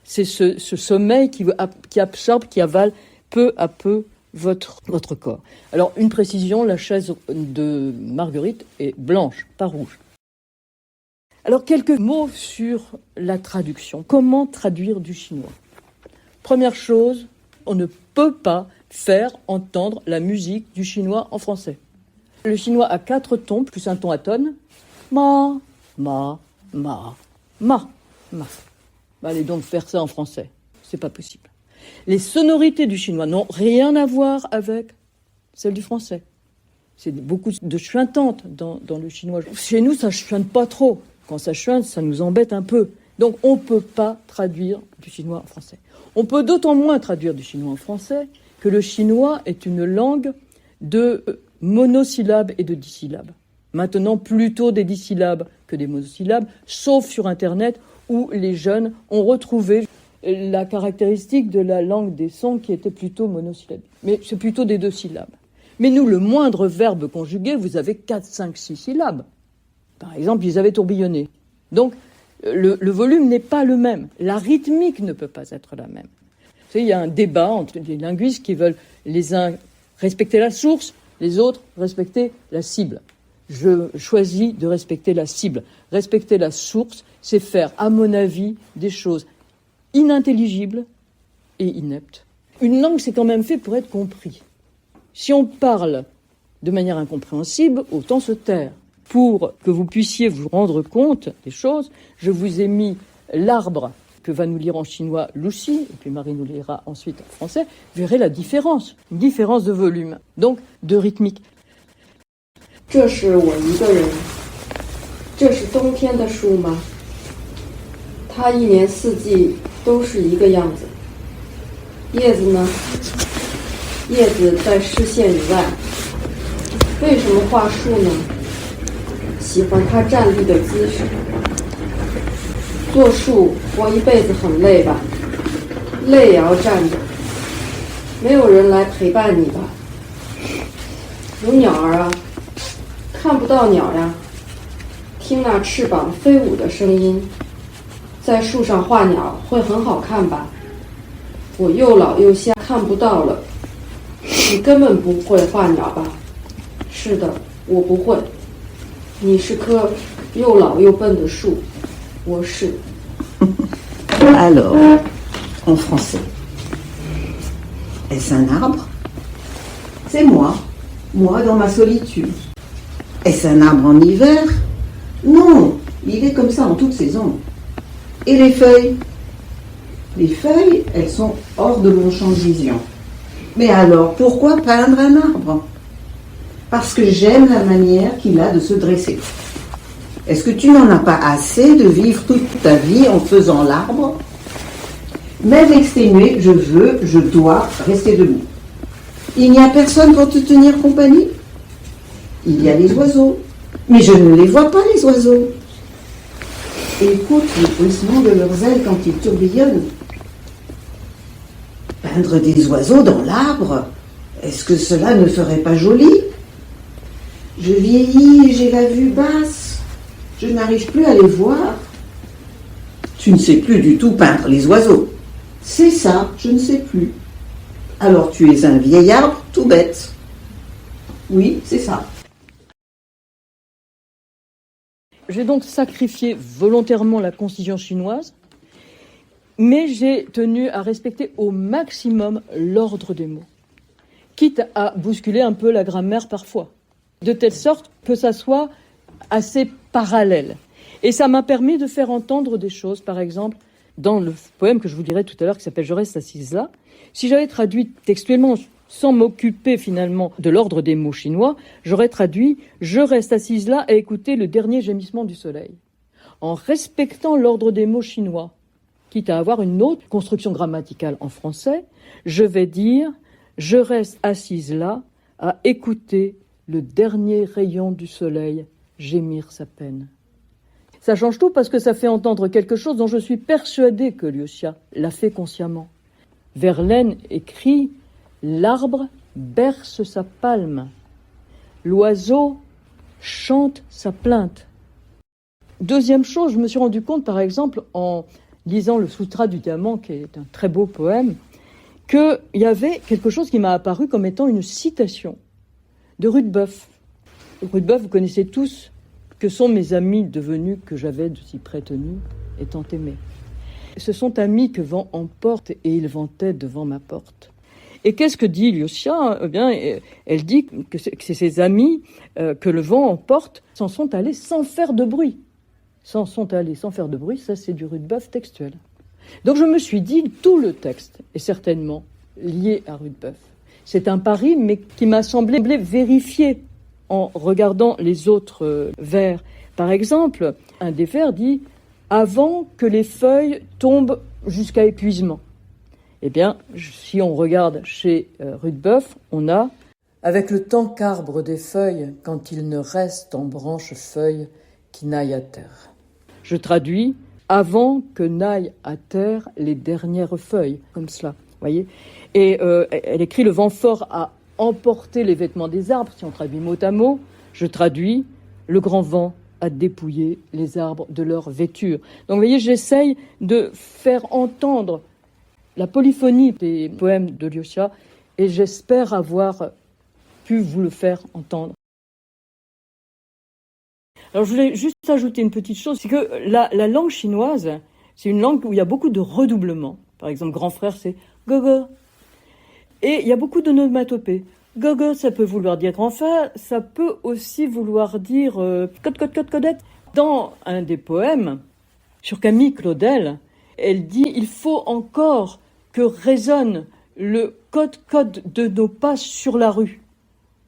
C'est ce sommeil qui absorbe, qui avale peu à peu votre corps. Alors, une précision, la chaise de Marguerite est blanche, pas rouge. Alors, quelques mots sur la traduction. Comment traduire du chinois ? Première chose, on ne peut pas faire entendre la musique du chinois en français. Le chinois a 4 tons, plus un ton atone. Ma, ma, ma, ma, ma. Allez donc faire ça en français. C'est pas possible. Les sonorités du chinois n'ont rien à voir avec celles du français. C'est beaucoup de chuintantes dans le chinois. Chez nous, ça chuinte pas trop. Quand ça chuinte, ça nous embête un peu. Donc, on ne peut pas traduire du chinois en français. On peut d'autant moins traduire du chinois en français que le chinois est une langue de monosyllabes et de dissyllabes. Maintenant, plutôt des dissyllabes que des monosyllabes, sauf sur Internet où les jeunes ont retrouvé la caractéristique de la langue des sons qui était plutôt monosyllabique. Mais c'est plutôt des 2 syllabes. Mais nous, le moindre verbe conjugué, vous avez 4, 5, 6 syllabes. Par exemple, ils avaient tourbillonné. Donc, le volume n'est pas le même. La rythmique ne peut pas être la même. Vous savez, il y a un débat entre les linguistes qui veulent les uns respecter la source, les autres respecter la cible. Je choisis de respecter la cible. Respecter la source, c'est faire, à mon avis, des choses inintelligibles et ineptes. Une langue, c'est quand même fait pour être compris. Si on parle de manière incompréhensible, autant se taire. Pour que vous puissiez vous rendre compte des choses, je vous ai mis l'arbre que va nous lire en chinois Lucie, et puis Marie nous lira ensuite en français. Vous verrez la différence, une différence de volume, donc de rythmique. 这是我一个人，这是冬天的树吗？它一年四季都是一个样子。叶子呢？叶子在视线以外。为什么画树呢？喜欢它站立的姿势。做树活一辈子很累吧？累也要站着。没有人来陪伴你吧？有鸟儿啊，看不到鸟呀。听那翅膀飞舞的声音，在树上画鸟会很好看吧？我又老又瞎，看不到了。你根本不会画鸟吧？是的，我不会。你是棵又老又笨的树，我是。Alors, en français, est-ce un arbre? C'est moi dans ma solitude. Est-ce un arbre en hiver? Non, il est comme ça en toute saison. Et les feuilles? Les feuilles, elles sont hors de mon champ de vision. Mais alors, pourquoi peindre un arbre? Parce que j'aime la manière qu'il a de se dresser. Est-ce que tu n'en as pas assez de vivre toute ta vie en faisant l'arbre? Même exténué, je dois rester debout. Il n'y a personne pour te tenir compagnie? Il y a les oiseaux. Mais je ne les vois pas, les oiseaux. Écoute le bruissement de leurs ailes quand ils tourbillonnent. Peindre des oiseaux dans l'arbre, est-ce que cela ne ferait pas joli? Je vieillis et j'ai la vue basse. Je n'arrive plus à les voir. Tu ne sais plus du tout peindre les oiseaux. C'est ça, je ne sais plus. Alors tu es un vieil arbre tout bête. Oui, c'est ça. J'ai donc sacrifié volontairement la constitution chinoise, mais j'ai tenu à respecter au maximum l'ordre des mots, quitte à bousculer un peu la grammaire parfois, de telle sorte que ça soit assez parallèle. Et ça m'a permis de faire entendre des choses, par exemple, dans le poème que je vous dirai tout à l'heure, qui s'appelle « Je reste assise là », si j'avais traduit textuellement, sans m'occuper finalement de l'ordre des mots chinois, j'aurais traduit « Je reste assise là à écouter le dernier gémissement du soleil ». En respectant l'ordre des mots chinois, quitte à avoir une autre construction grammaticale en français, je vais dire « Je reste assise là, à écouter le dernier rayon du soleil gémir sa peine. Ça change tout parce que ça fait entendre quelque chose dont je suis persuadée que Liuccia l'a fait consciemment. Verlaine écrit « L'arbre berce sa palme, l'oiseau chante sa plainte ». Deuxième chose, je me suis rendu compte, par exemple, en lisant le Sutra du Diamant, qui est un très beau poème, qu'il y avait quelque chose qui m'a apparu comme étant une citation de Rudebeuf. Rudebeuf, vous connaissez tous, que sont mes amis devenus, que j'avais de si près tenus, et tant aimés. Ce sont amis que vent emporte, et ils vantaient devant ma porte. Et qu'est-ce que dit Liuccia ? Eh bien, elle dit que c'est ses amis que le vent emporte s'en sont allés sans faire de bruit. S'en sont allés sans faire de bruit, ça c'est du Rudebeuf textuel. Donc je me suis dit, tout le texte est certainement lié à Rudebeuf. C'est un pari, mais qui m'a semblé vérifié en regardant les autres vers. Par exemple, un des vers dit « Avant que les feuilles tombent jusqu'à épuisement ». Eh bien, si on regarde chez Rudebeuf, on a « Avec le temps qu'arbre des feuilles, quand il ne reste en branche feuille qui n'aille à terre ». Je traduis « Avant que n'aillent à terre les dernières feuilles », comme cela, voyez. Et elle écrit « Le vent fort a emporté les vêtements des arbres », si on traduit mot à mot. Je traduis « Le grand vent a dépouillé les arbres de leur vêture ». Donc, vous voyez, j'essaye de faire entendre la polyphonie des poèmes de Liuccia, et j'espère avoir pu vous le faire entendre. Alors je voulais juste ajouter une petite chose, c'est que la langue chinoise, c'est une langue où il y a beaucoup de redoublements. Par exemple, grand frère, c'est gogo. Et il y a beaucoup d'onomatopées. Gogo, ça peut vouloir dire grand frère, ça peut aussi vouloir dire codette. Dans un des poèmes, sur Camille Claudel, elle dit « Il faut encore que résonne le code de nos pas sur la rue ».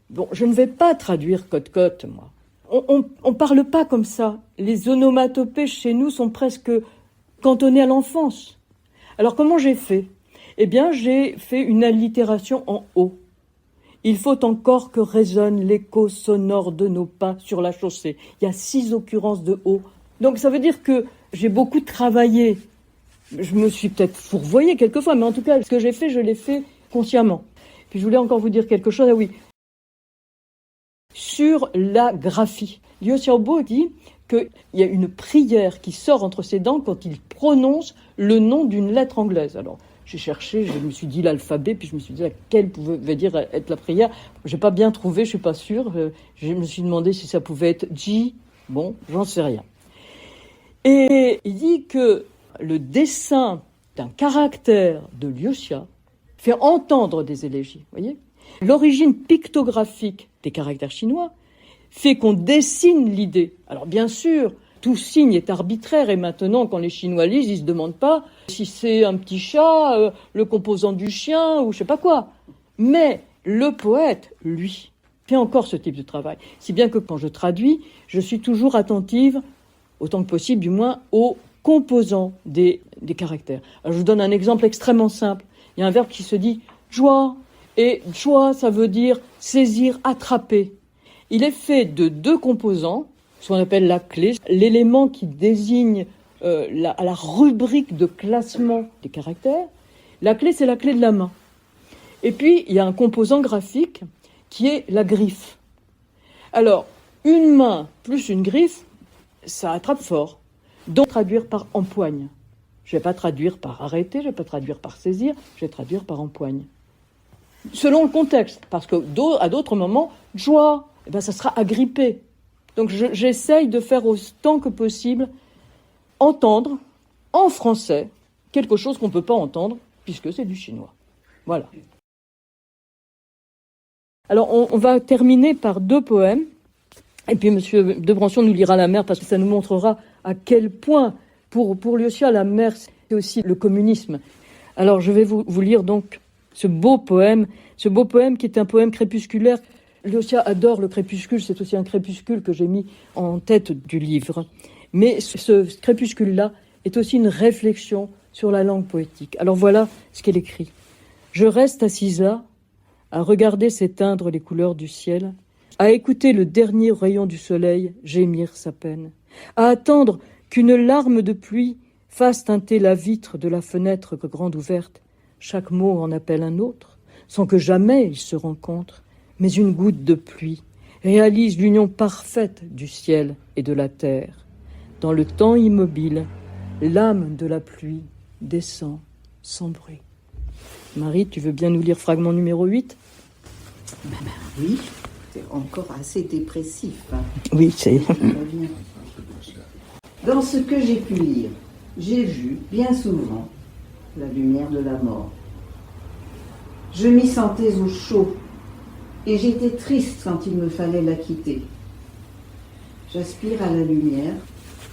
Bon, je ne vais pas traduire code, moi. On parle pas comme ça. Les onomatopées chez nous sont presque cantonnées à l'enfance. Alors comment j'ai fait ? Eh bien, j'ai fait une allitération en O. Il faut encore que résonne l'écho sonore de nos pas sur la chaussée. Il y a 6 occurrences de O. Donc ça veut dire que j'ai beaucoup travaillé. Je me suis peut-être fourvoyée quelquefois, mais en tout cas, ce que j'ai fait, je l'ai fait consciemment. Puis je voulais encore vous dire quelque chose. Ah oui. Sur la graphie. Liu Xiaobo dit qu'il y a une prière qui sort entre ses dents quand il prononce le nom d'une lettre anglaise. Alors, j'ai cherché, je me suis dit l'alphabet, puis je me suis dit laquelle pouvait dire être la prière. J'ai pas bien trouvé, je suis pas sûre. Je me suis demandé si ça pouvait être Ji. Bon, j'en sais rien. Et il dit que le dessin d'un caractère de Liuccia fait entendre des élégies, voyez ? L'origine pictographique des caractères chinois fait qu'on dessine l'idée. Alors bien sûr, tout signe est arbitraire et maintenant, quand les Chinois lisent, ils ne se demandent pas si c'est un petit chat, le composant du chien ou je ne sais pas quoi. Mais le poète, lui, fait encore ce type de travail. Si bien que quand je traduis, je suis toujours attentive, autant que possible du moins, aux composants des caractères. Alors je vous donne un exemple extrêmement simple. Il y a un verbe qui se dit « joie ». Et joie, ça veut dire saisir, attraper. Il est fait de 2 composants, ce qu'on appelle la clé, l'élément qui désigne la rubrique de classement des caractères. La clé, c'est la clé de la main. Et puis, il y a un composant graphique qui est la griffe. Alors, une main plus une griffe, ça attrape fort. Donc, traduire par empoigne. Je ne vais pas traduire par arrêter, je ne vais pas traduire par saisir, je vais traduire par empoigne. Selon le contexte, parce que à d'autres moments, joie, eh ben ça sera agrippé. Donc j'essaye de faire autant que possible entendre en français quelque chose qu'on ne peut pas entendre puisque c'est du chinois. Voilà. Alors on va terminer par 2 poèmes et puis Monsieur de Brancion nous lira La mer parce que ça nous montrera à quel point pour Liuccia la mer c'est aussi le communisme. Alors je vais vous lire donc ce beau poème qui est un poème crépusculaire. Liuccia adore le crépuscule, c'est aussi un crépuscule que j'ai mis en tête du livre. Mais ce crépuscule-là est aussi une réflexion sur la langue poétique. Alors voilà ce qu'elle écrit. « Je reste assise là, à regarder s'éteindre les couleurs du ciel, à écouter le dernier rayon du soleil gémir sa peine, à attendre qu'une larme de pluie fasse teinter la vitre de la fenêtre grande ouverte. Chaque mot en appelle un autre, sans que jamais ils se rencontrent, mais une goutte de pluie réalise l'union parfaite du ciel et de la terre. Dans le temps immobile, l'âme de la pluie descend sans bruit. Marie, tu veux bien nous lire fragment numéro 8 ? Oui, c'est encore assez dépressif. Hein. Oui, c'est... Dans ce que j'ai pu lire, j'ai vu bien souvent la lumière de la mort. Je m'y sentais au chaud et j'étais triste quand il me fallait la quitter. J'aspire à la lumière.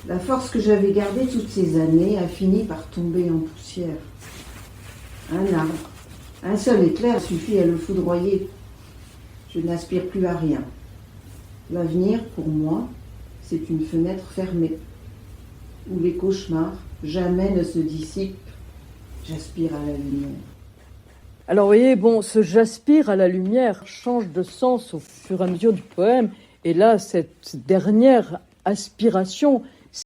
La force que j'avais gardée toutes ces années a fini par tomber en poussière. Un arbre, un seul éclair suffit à le foudroyer. Je n'aspire plus à rien. L'avenir, pour moi, c'est une fenêtre fermée, où les cauchemars jamais ne se dissipent. J'aspire à la lumière. Alors vous voyez, bon, ce « j'aspire à la lumière » change de sens au fur et à mesure du poème. Et là, cette dernière aspiration,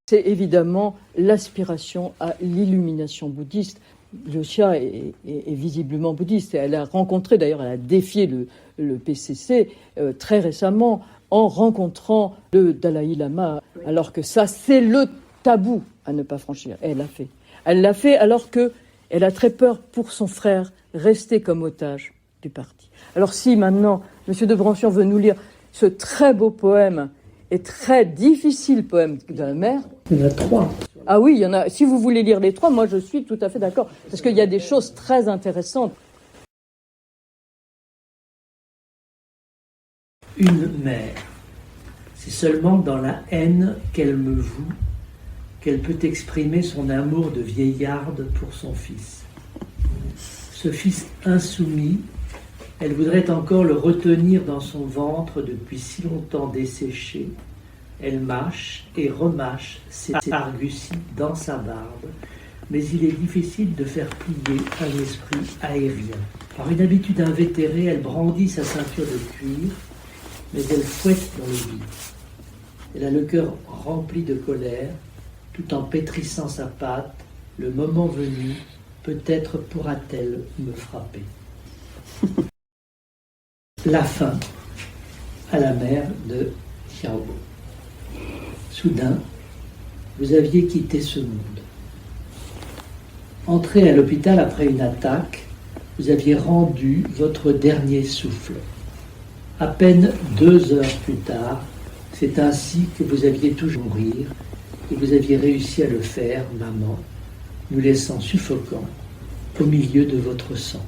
c'est évidemment l'aspiration à l'illumination bouddhiste. Lucia est visiblement bouddhiste. Et elle a rencontré, d'ailleurs, elle a défié le PCC très récemment en rencontrant le Dalai Lama. Alors que ça, c'est le tabou à ne pas franchir. Et elle l'a fait. Elle l'a fait alors qu'elle a très peur pour son frère, resté comme otage du parti. Alors si maintenant, M. de Brancion veut nous lire ce très beau poème et très difficile poème de la mère... Il y en a 3. Ah oui, il y en a. Si vous voulez lire les 3, moi je suis tout à fait d'accord. Parce qu'il y a des choses très intéressantes. Une mère, c'est seulement dans la haine qu'elle me voue qu'elle peut exprimer son amour de vieillarde pour son fils. Ce fils insoumis, elle voudrait encore le retenir dans son ventre depuis si longtemps desséché. Elle mâche et remâche ses arguties dans sa barbe, mais il est difficile de faire plier un esprit aérien. Par une habitude invétérée, elle brandit sa ceinture de cuir, mais elle fouette dans le vide. Elle a le cœur rempli de colère, tout en pétrissant sa pâte. Le moment venu, peut-être pourra-t-elle me frapper. La fin à la mère de Xiaobo. Soudain, vous aviez quitté ce monde. Entré à l'hôpital après une attaque, vous aviez rendu votre dernier souffle. À peine 2 heures plus tard, c'est ainsi que vous aviez toujours mourir et vous aviez réussi à le faire, maman, nous laissant suffocants au milieu de votre sang.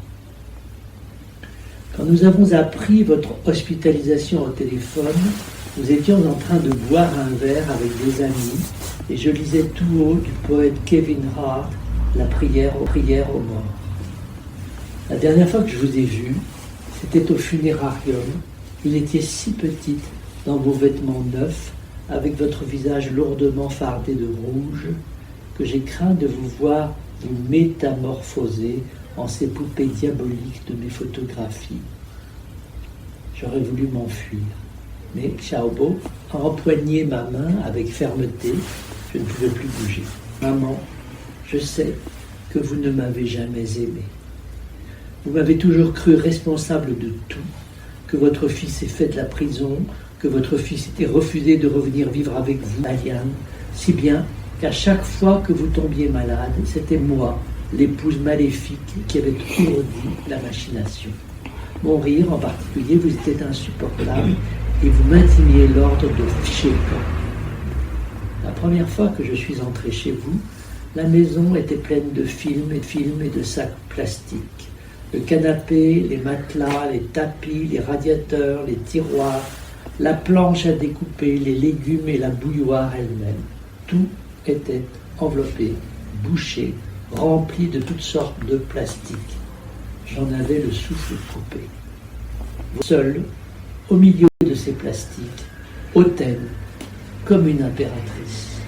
Quand nous avons appris votre hospitalisation au téléphone, nous étions en train de boire un verre avec des amis et je lisais tout haut du poète Kevin Hart, La prière aux morts. La dernière fois que je vous ai vu, c'était au funérarium. Vous étiez si petite dans vos vêtements neufs, avec votre visage lourdement fardé de rouge, que j'ai craint de vous voir vous métamorphoser en ces poupées diaboliques de mes photographies. J'aurais voulu m'enfuir, mais Xiaobo a empoigné ma main avec fermeté. Je ne pouvais plus bouger. Maman, je sais que vous ne m'avez jamais aimé. Vous m'avez toujours cru responsable de tout, que votre fils ait fait de la prison, que votre fils ait refusé de revenir vivre avec vous, Aliane, si bien qu'à chaque fois que vous tombiez malade, c'était moi, l'épouse maléfique, qui avait ourdi la machination. Mon rire, en particulier, vous était insupportable et vous m'intimiez l'ordre de ficher le camp. La première fois que je suis entré chez vous, la maison était pleine de films et de sacs plastiques. Le canapé, les matelas, les tapis, les radiateurs, les tiroirs, la planche à découper, les légumes et la bouilloire elle-même. Tout était enveloppé, bouché, rempli de toutes sortes de plastique. J'en avais le souffle coupé. Seule, au milieu de ces plastiques, hautaine, comme une impératrice.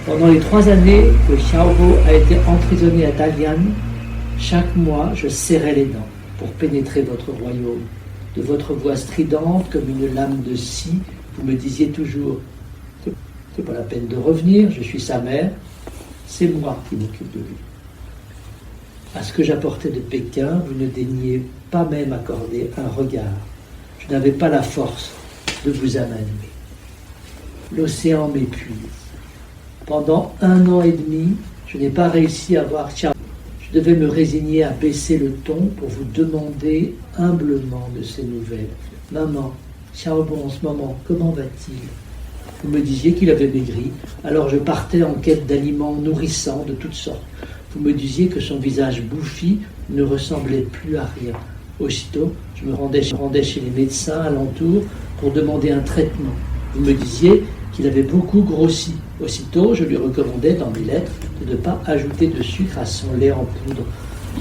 Pendant les 3 années que Xiaobo a été emprisonné à Dalian, chaque mois, je serrais les dents. pour pénétrer votre royaume. De votre voix stridente comme une lame de scie, vous me disiez toujours « C'est pas la peine de revenir, je suis sa mère, c'est moi qui m'occupe de lui. » À ce que j'apportais de Pékin, vous ne daigniez pas même accorder un regard. Je n'avais pas la force de vous amadouer. L'océan m'épuise. Pendant 1 an et demi, je n'ai pas réussi à voir Xiaobo. Je devais me résigner à baisser le ton pour vous demander humblement de ces nouvelles. Maman, Xiaobo en ce moment, comment va-t-il? Vous me disiez qu'il avait maigri, alors je partais en quête d'aliments nourrissants de toutes sortes. Vous me disiez que son visage bouffi ne ressemblait plus à rien. Aussitôt, je me rendais chez les médecins alentour pour demander un traitement. Vous me disiez qu'il avait beaucoup grossi. Aussitôt, je lui recommandais dans mes lettres de ne pas ajouter de sucre à son lait en poudre.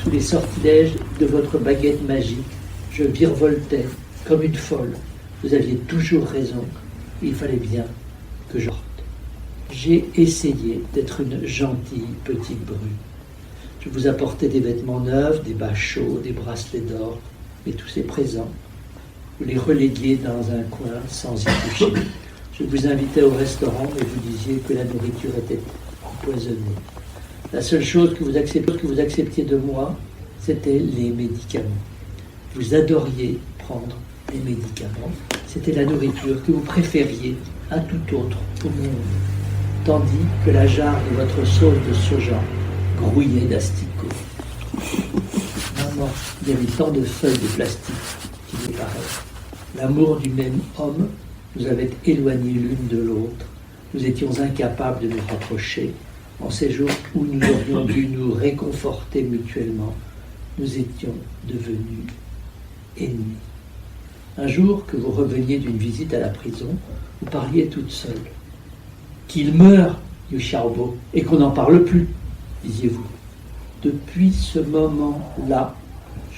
Sous les sortilèges de votre baguette magique, je virevoltais comme une folle. Vous aviez toujours raison. Il fallait bien que je sorte. J'ai essayé d'être une gentille petite brune. Je vous apportais des vêtements neufs, des bas chauds, des bracelets d'or, mais tous ces présents, vous les reléguiez dans un coin sans y toucher. Je vous invitais au restaurant et vous disiez que la nourriture était empoisonnée. La seule chose que vous acceptiez de moi, c'était les médicaments. Vous adoriez prendre les médicaments. C'était la nourriture que vous préfériez à tout autre au monde. Tandis que la jarre de votre sauce de soja grouillait d'asticots. Maman, il y avait tant de feuilles de plastique qui me paraissent. L'amour du même homme nous avait éloignés l'une de l'autre. Nous étions incapables de nous rapprocher. En ces jours où nous aurions dû nous réconforter mutuellement, nous étions devenus ennemis. Un jour que vous reveniez d'une visite à la prison, vous parliez toute seule. Qu'il meure, Liu Xiaobo, et qu'on n'en parle plus, disiez-vous. Depuis ce moment-là,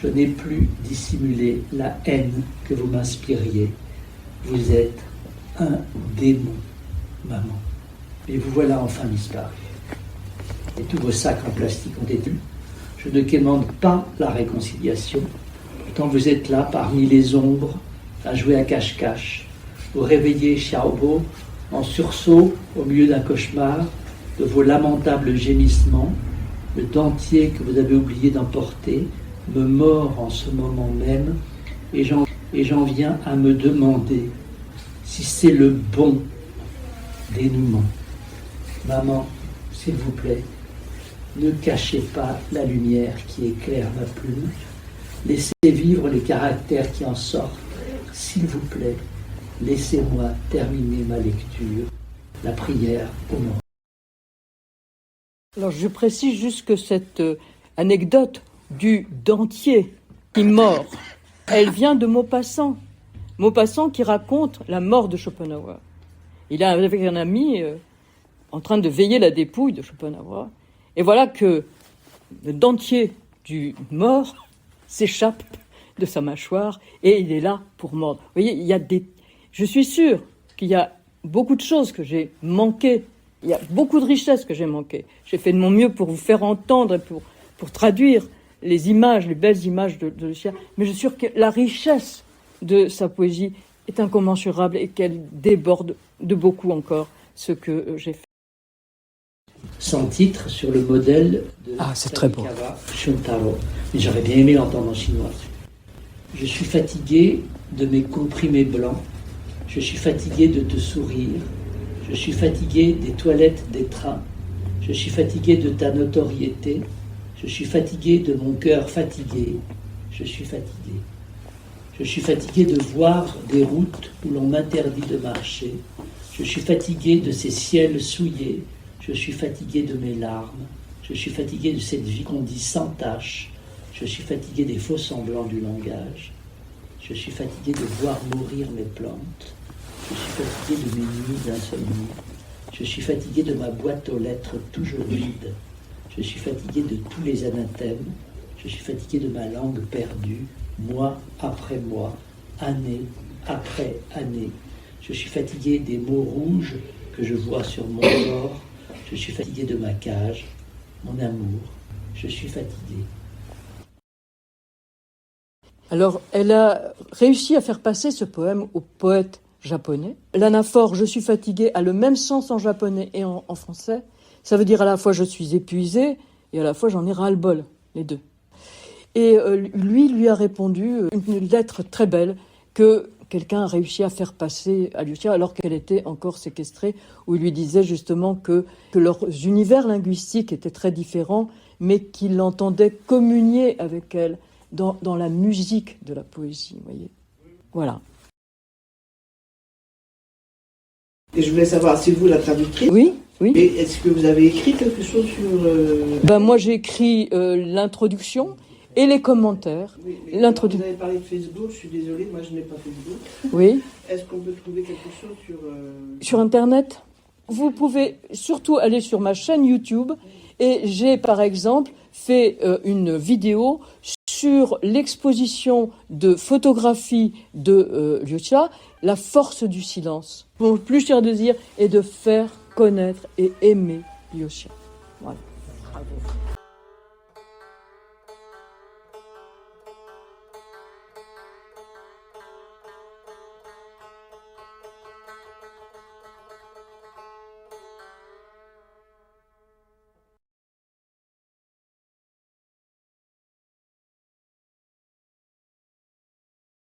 je n'ai plus dissimulé la haine que vous m'inspiriez. Vous êtes un démon, maman. Et vous voilà enfin disparu. Et tous vos sacs en plastique ont été lus. Je ne quémande pas la réconciliation. Pourtant vous êtes là, parmi les ombres, à jouer à cache-cache. Vous réveillez Xiaobo en sursaut au milieu d'un cauchemar, de vos lamentables gémissements. Le dentier que vous avez oublié d'emporter me mord en ce moment même, et j'en viens à me demander si c'est le bon dénouement. Maman, s'il vous plaît, ne cachez pas la lumière qui éclaire ma plume. Laissez vivre les caractères qui en sortent. S'il vous plaît, laissez-moi terminer ma lecture, la prière au mort. Alors je précise juste que cette anecdote du dentier qui mord, elle vient de Maupassant. Maupassant qui raconte la mort de Schopenhauer. Il est avec un ami en train de veiller la dépouille de Schopenhauer. Et voilà que le dentier du mort s'échappe de sa mâchoire et il est là pour mordre. Vous voyez, je suis sûre qu'il y a beaucoup de choses que j'ai manquées. Il y a beaucoup de richesses que j'ai manquées. J'ai fait de mon mieux pour vous faire entendre et pour traduire les images, les belles images de Lucia. Mais je suis sûre que la richesse de sa poésie est incommensurable et qu'elle déborde de beaucoup encore ce que j'ai fait. Sans titre, sur le modèle de Sarikawa Shuntaro. Mais j'aurais bien aimé l'entendre en chinois. Je suis fatigué de mes comprimés blancs. Je suis fatigué de te sourire. Je suis fatigué des toilettes des trains. Je suis fatigué de ta notoriété. Je suis fatigué de mon cœur fatigué. Je suis fatigué. Je suis fatigué de voir des routes où l'on m'interdit de marcher. Je suis fatigué de ces ciels souillés. Je suis fatigué de mes larmes. Je suis fatigué de cette vie qu'on dit sans tache. Je suis fatigué des faux semblants du langage. Je suis fatigué de voir mourir mes plantes. Je suis fatigué de mes nuits d'insomnie. Je suis fatigué de ma boîte aux lettres toujours vide. Je suis fatigué de tous les anathèmes. Je suis fatigué de ma langue perdue, mois après mois, année après année. Je suis fatigué des mots rouges que je vois sur mon corps. Je suis fatigué de ma cage, mon amour. Je suis fatigué. Alors, elle a réussi à faire passer ce poème au poète japonais. L'anaphore « je suis fatiguée » a le même sens en japonais et en français. Ça veut dire à la fois « je suis épuisée » et à la fois « j'en ai ras-le-bol », les deux. Et lui a répondu une lettre très belle que quelqu'un a réussi à faire passer à Alyosha alors qu'elle était encore séquestrée, où il lui disait justement que leurs univers linguistiques étaient très différents, mais qu'il entendait communier avec elle dans la musique de la poésie, vous voyez. Voilà. Et je voulais savoir si vous la traductrice. Oui. Et est-ce que vous avez écrit quelque chose sur... Moi, j'ai écrit l'introduction et les commentaires. Oui, vous avez parlé de Facebook, je suis désolée, moi je n'ai pas Facebook. Oui. Est-ce qu'on peut trouver quelque chose sur Internet? Vous pouvez surtout aller sur ma chaîne YouTube et j'ai par exemple fait une vidéo sur l'exposition de photographies de Alyosha, La force du silence. Mon plus cher désir est de faire connaître et aimer Alyosha. Voilà. Bravo.